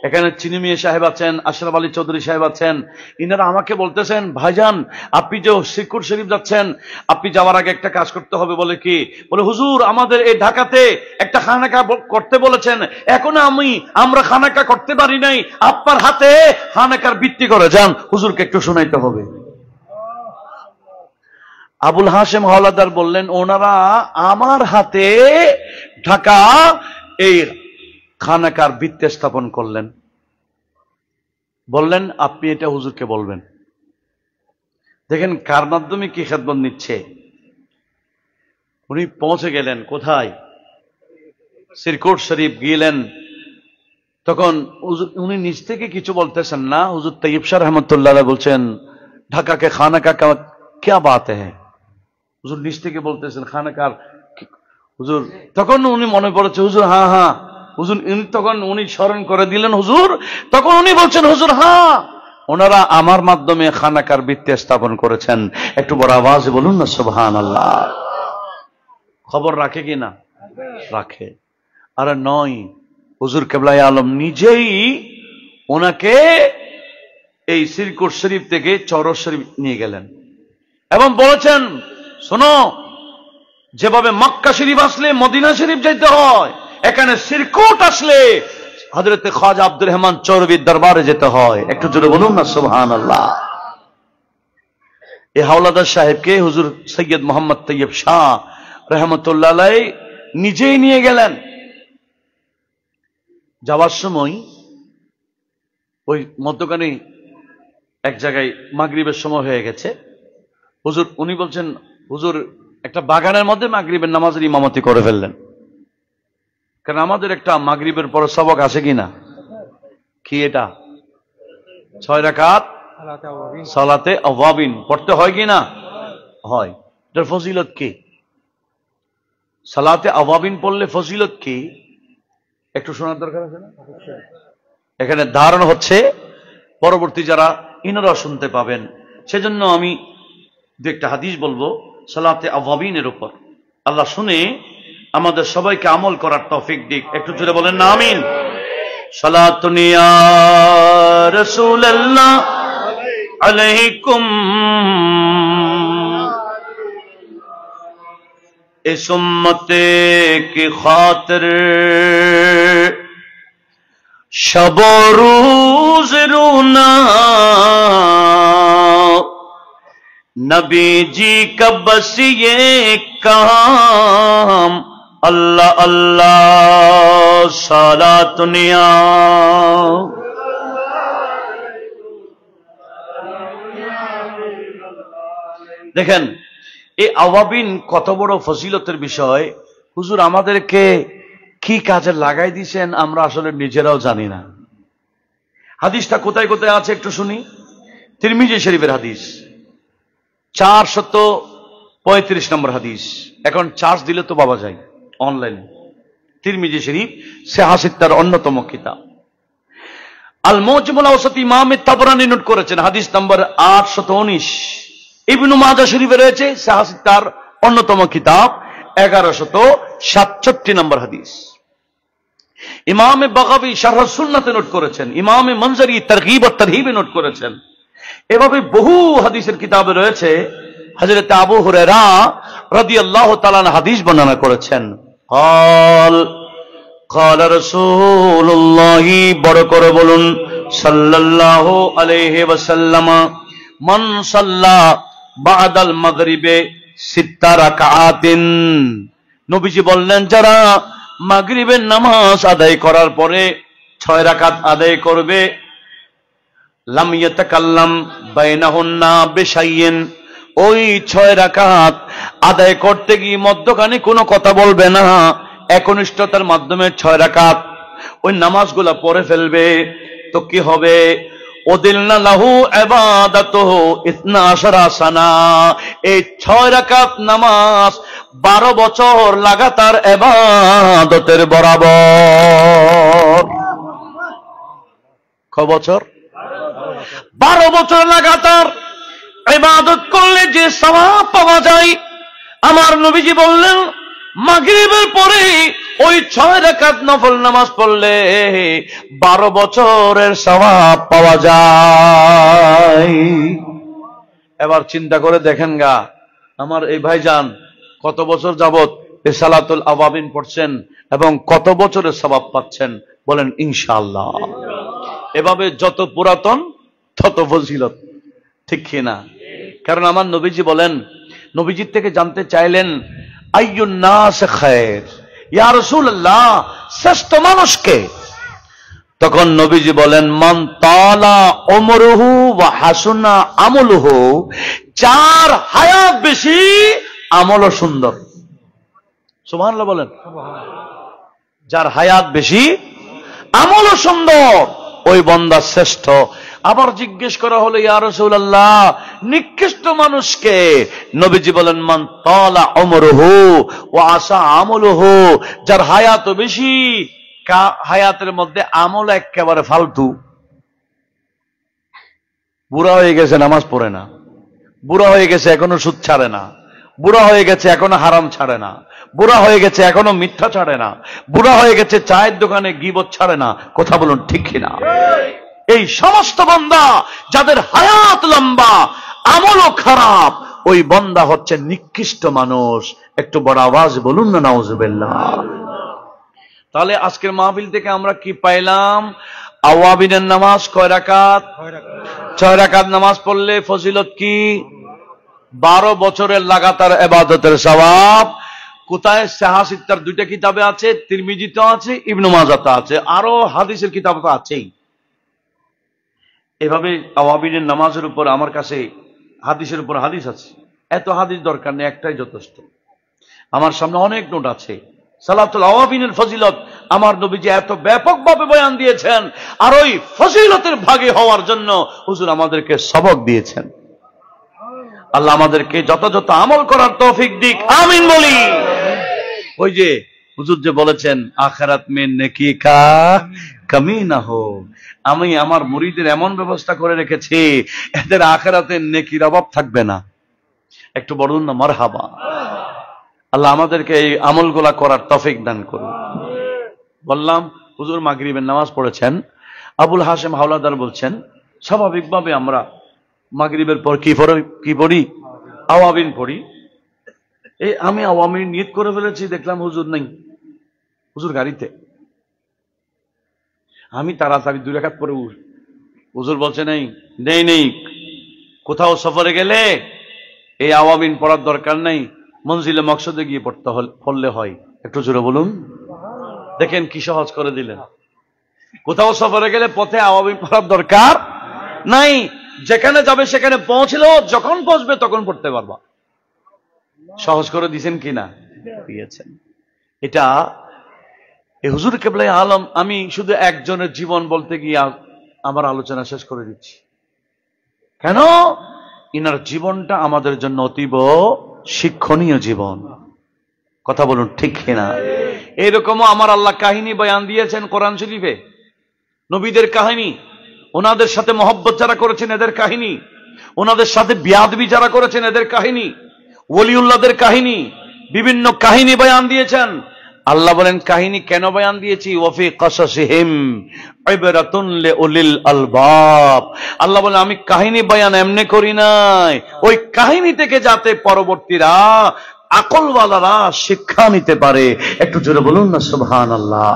এখানে চিনি মিয়া সাহেব আছেন, আশরাফ আলী চৌধুরী সাহেব আছেন, ইনারা আমাকে বলতেছেন, ভাইজান আপনি যে শ্রীকুট শরীফ যাচ্ছেন, আপনি যাওয়ার আগে একটা কাজ করতে হবে। বলে কি? বলে হুজুর আমাদের এই ঢাকাতে একটা খানাকা করতে বলেছেন, এখনো আমরা খানাকা করতে পারি নাই, আপনার হাতে খানাকার বৃত্তি করে যান, হুজুরকে একটু শোনাইতে হবে। আবুল হাশেম হাওলাদার বললেন, ওনারা আমার হাতে ঢাকা এই খানাকার ভিত্তি স্থাপন করলেন। বললেন আপনি এটা হুজুরকে বলবেন। দেখেন কার মাধ্যমে কি খেদমত নিচ্ছে। উনি পৌঁছে গেলেন কোথায়? শ্রীকুট শরীফ গেলেন। তখন উনি নিজ থেকে কিছু বলতেছেন না, হুজুর তৈয়ব শাহ রহমতুল্লাহ বলছেন, ঢাকা কে খানাকা क्या बात है। হুজুর নিজ থেকে বলতেছেন খানাকার হুজুর। তখন উনি মনে পড়েছে, হুজুর হ্যাঁ হ্যাঁ, হুজুর তখন উনি স্মরণ করে দিলেন হুজুর। তখন উনি বলছেন, হুজুর হ্যাঁ, ওনারা আমার মাধ্যমে খানাকার ভিত্তি স্থাপন করেছেন। একটু বড় আওয়াজে বলুন না সুবহানাল্লাহ। খবর রাখে কি না? রাখে। আর নয়, হুজুর কেবলাই আলম নিজেই ওনাকে এই শ্রীকুট শরীফ থেকে চরস শরীফ নিয়ে গেলেন এবং বলেছেন, শোনো, যেভাবে মক্কা শরীফ আসলে মদিনা শরীফ যেতে হয়, এখানে শ্রীকুট আসলে হযরত খাজা আব্দুর রহমান চৌরবির দরবারে যেতে হয়। একটু জোরে বলুন না সুবহানাল্লাহ। এই হাওলাদার সাহেবকে হুজুর সৈয়দ মোহাম্মদ তৈয়ব শাহ রহমতুল্লাহ আলাইহি নিজেই নিয়ে গেলেন। যাওয়ার সময় ওই মধ্যখানে এক জায়গায় মাগরিবের সময় হয়ে গেছে। হুজুর উনি বলছেন, হুজুর একটা বাগানের মধ্যে মাগরিবের নামাজের ইমামতি করে ফেললেন। কারণ আমাদের একটা মাগরিবের পর সবক আছে কিনা, কি এটা 6 রাকাত সালাতে আওয়াবিন পড়তে হয় কিনা? হয়। এটার ফজিলত কি? সালাতে আওয়াবিন পড়লে ফজিলত কি একটু শোনার দরকার আছে না? এখানে ধারণ হচ্ছে, পরবর্তী যারা ইনারা শুনতে পাবেন। সেজন্য আমি দু একটা হাদিস বলবো সালাতে আওয়াবিনের উপর। আল্লাহ শুনে আমাদের সবাইকে আমল করার তৌফিক দিক। একটু জোরে বলেন না আমিন। সালাতুন ইয়া রাসূলুল্লাহ আলাইকুম इस उम्मते की खातिर शब रोज रोना नबी जी का बस ये काम अल्लाह अल्लाह सालातुनिया। দেখেন এই আওয়াবিন কত বড় ফজিলতের বিষয়। হুজুর আমাদেরকে কি কাজে লাগাই দিয়েছেন আমরা আসলে নিজেরাও জানি না। হাদিসটা কোথায় কোথায় আছে একটু শুনি। তিরমিজি শরীফের হাদিস 435 নম্বর হাদিস। এখন চার্জ দিলে তো পাওয়া যায় অনলাইনে। তিরমিজি শরীফ সিহাসিত্তার অন্যতম কিতাব। আল মুজমুল আওসাত ইমাম তাবরানী নোট করেছেন হাদিস নম্বর 819। ইবনু মাজাহ শরীফে রয়েছে সিহাসিত্তার অন্যতম কিতাব 1167 নম্বর হাদিস। ইমাম বাগাবী শারহ সুন্নাতে নোট করেছেন। ইমাম মনজরি তারগীব ও তারহিবে নোট করেছেন। এভাবে বহু হাদিসের কিতাবে রয়েছে। হযরত আবু হুরায়রা রাদিয়াল্লাহু তাআলা হাদিস বর্ণনা করেছেন। قال رسول الله বড় করে বলুন সাল্লাল্লাহু আলাইহি ওয়াসাল্লাম মান সাল্লা বাদাল মাগরিবে 6 রাকাতিন। নবীজি বললেন যারা মাগরিবের নামাজ আদায় করার পরে 6 রাকাত আদায় করবে, লাম ইয়াতাকাল্লাম বাইনাহুন্না বিশাইইন, ওই 6 রাকাত আদায় করতে গিয়ে মধ্যখানে কোনো কথা বলবে না, একনিষ্ঠতার মাধ্যমে 6 রাকাত ওই নামাজগুলা পড়ে ফেলবে। তো কি হবে? উদিলনা লাহু ইবাদাতুহু 12 সানা। এই 6 রাকাত নামাজ 12 বছর লাগাতার ইবাদতের বরাবর। কয় বছর? 12 বছর লাগাতার ইবাদত করলে যে সওয়াব পাওয়া যায়, আমার নবীজি বললেন মাগরিবের পরে ওই 6 রাকাত নফল নামাজ পড়লে 12 বছরের সওয়াব পাওয়া যায়। এবার চিন্তা করে দেখেন গা, আমার এই ভাইজান কত বছর যাবত এই সালাতুল আওয়াবিন পড়ছেন এবং কত বছরের সওয়াব পাচ্ছেন বলেন? ইনশাআল্লাহ। এভাবে যত পুরাতন তত ফজিলত, ঠিক কিনা? কারণ আমার নবীজি বলেন, নবীজির থেকে জানতে চাইলেন আইয়ুন নাস খায়র, ইয়া রাসূলুল্লাহ শ্রেষ্ঠ মানুষকে? তখন নবীজি বলেন মান তালা উমরুহু ওয়া হাসুনা আমলুহু, যার হায়াত বেশি আমলও সুন্দর। সুবহানাল্লাহ বলেন। যার হায়াত বেশি আমলও সুন্দর, ওই বান্দা শ্রেষ্ঠ। আবার জিজ্ঞেস করা হলো ইয়া রাসূলুল্লাহ নিকৃষ্ট মানুষকে? নবীজি বলেন মান তালা উমরুহু ওয়া আসা আমলুহু, যার হায়াত বেশি, হায়াতের মধ্যে আমল একেবারে ফালতু। বুড়া হয়ে গেছে নামাজ পড়ে না, বুড়া হয়ে গেছে এখনো সুদ ছাড়ে না, বুড়া হয়ে গেছে এখনো হারাম ছাড়ে না, বুড়া হয়ে গেছে এখনো মিথ্যা ছাড়ে না, বুড়া হয়ে গেছে চায়ের দোকানে গীবত ছাড়ে না। কথা বলুন ঠিক কিনা? এই সমস্ত বান্দা যাদের হায়াত লম্বা আমলও খারাপ, ওই বান্দা হচ্ছে নিকৃষ্ট মানুষ। একটু বড় আওয়াজ বলুন না নাউজুবিল্লাহ। তাহলে আজকের মাহফিল থেকে আমরা কি পাইলাম? আওয়াবিনের নামাজ কয় রাকাত? 6 রাকাত নামাজ পড়লে ফজিলত কি? 12 বছরের লাগাতার ইবাদতের সওয়াব। কোথায়? সাহাসিত্তার 2টা কিতাবে আছে, তিরমিজিতে আছে, ইবনে মাজাতে আছে, আরো হাদিসের কিতাব তো আছেই। এভাবে আওয়াবিনের নামাজের উপর আমার কাছে হাদিসের উপর হাদিস আছে। এত হাদিস দরকার নেই, একটাই যথেষ্ট। আমার সামনে অনেক নোট আছে। সালাতুল আওয়াবিনের ফজিলত আমার নবীজি এত ব্যাপকভাবে বয়ান দিয়েছেন, আর ওই ফজিলতের ভাগে হওয়ার জন্য হুজুর আমাদেরকে সবক দিয়েছেন। আল্লাহ আমাদেরকে যথাযথ আমল করার তৌফিক দিক, আমিন বলি। ওই যে হুজুর যে বলেছেন আখিরাত মে নেকি কা কমি না হো, আমি আমার মুরিদের এমন ব্যবস্থা করে রেখেছি এদের আখিরাতে নেকির অভাব থাকবে না। একটু বলুন না মারহাবা। আল্লাহ আমাদেরকে এই আমলগুলা করার তৌফিক দান করুন। বললাম হুজুর মাগরিবের নামাজ পড়েছেন। আবুল হাশেম হাওলাদার বলছেন স্বাভাবিকভাবে আমরা মাগরিবের পর কি পড়ি? আওয়াবিন পড়ি। এই আমি আওয়ামিন নিয়ত করে ফেলেছি, দেখলাম হুজুর নেই, হুজুর গাড়িতে। আমি তাড়াতাড়ি 2 রাকাত পরে হুজুর বলছে নেই নেই নেই, কোথাও সফরে গেলে এই আওয়ামিন পড়ার দরকার নেই, মঞ্জিলে মকসদে গিয়ে পড়লে হয়। একটু জোরে বলুন। দেখেন কি সহজ করে দিলেন। কোথাও সফরে গেলে পথে আওয়ামিন পড়ার দরকার নাই, যেখানে যাবে সেখানে পৌঁছলেও যখন পৌঁছবে তখন পড়তে পারবা। সহজ করে দিয়েছেন কিনা? দিয়েছেন। এটা এই হুজুর কেবলাই আলম। আমি শুধু একজনের জীবন বলতে গিয়ে আমার আলোচনা শেষ করে দিচ্ছি। কেন? ইনার জীবনটা আমাদের জন্য অতীব শিক্ষণীয় জীবন। কথা বলুন ঠিক কিনা? এইরকমও আমার আল্লাহ কাহিনী বয়ান দিয়েছেন কোরআন শরীফে, নবীদের কাহিনী, ওনাদের সাথে মহব্বত যারা করেছেন এদের কাহিনী, ওনাদের সাথে বিয়াদবি যারা করেছেন এদের কাহিনী, ওলিউল্লাহদের কাহিনী, বিভিন্ন কাহিনী বয়ান দিয়েছেন। আল্লাহ বলেন কাহিনী কেন বয়ান দিয়েছি? ওয়াফি কাসাসিহিম ইবরাতুন লিউলিল আলবাব। আল্লাহ বলেন আমি কাহিনী বয়ান এমনি করি নাই, ওই কাহিনী থেকে যাতে পরবর্তীরা আকলওয়ালারা শিক্ষা নিতে পারে। একটু জোরে বলুন না সুবহানাল্লাহ।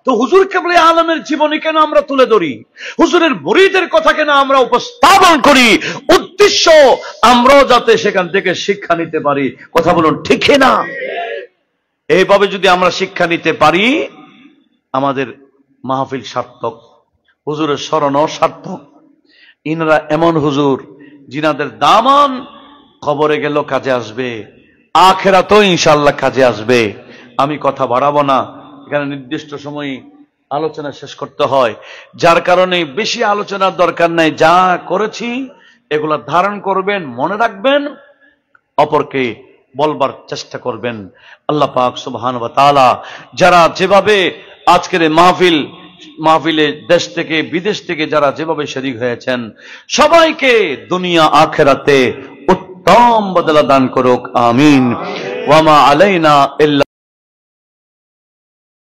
তো হুজুর কেবলে আলমের জীবনী কেন আমরা তুলে ধরি? হুজুরের মুরিদের কথা কেন আমরা উপস্থাপন করি? উদ্দেশ্য আমরাও যাতে সেখান থেকে শিক্ষা নিতে পারি। কথা বলুন ঠিক না? এইভাবে যদি আমরা শিক্ষা নিতে পারি আমাদের মাহফিল সার্থক, হুজুরের স্মরণও সার্থক। ইনারা এমন হুজুর যিনাদের দামান কবরে গেল কাজে আসবে, আখিরাতেও ইনশাআল্লাহ কাজে আসবে। আমি কথা বাড়াবো না, এখানে নির্দিষ্ট সময় আলোচনা শেষ করতে হয়, যার কারণে বেশি আলোচনার দরকার নাই। যা করেছি এগুলা ধারণ করবেন, মনে রাখবেন, অপরকে বলবার চেষ্টা করবেন। আল্লাহ পাক সুবহানাহু ওয়া তাআলা যারা যেভাবে আজকের এই মাহফিলে দেশ থেকে বিদেশ থেকে যারা যেভাবে শরীক হয়েছেন, সবাইকে দুনিয়া আখিরাতে উত্তম বদলা দান করুক, আমিন। ওয়া মা আলাইনা ইল্লা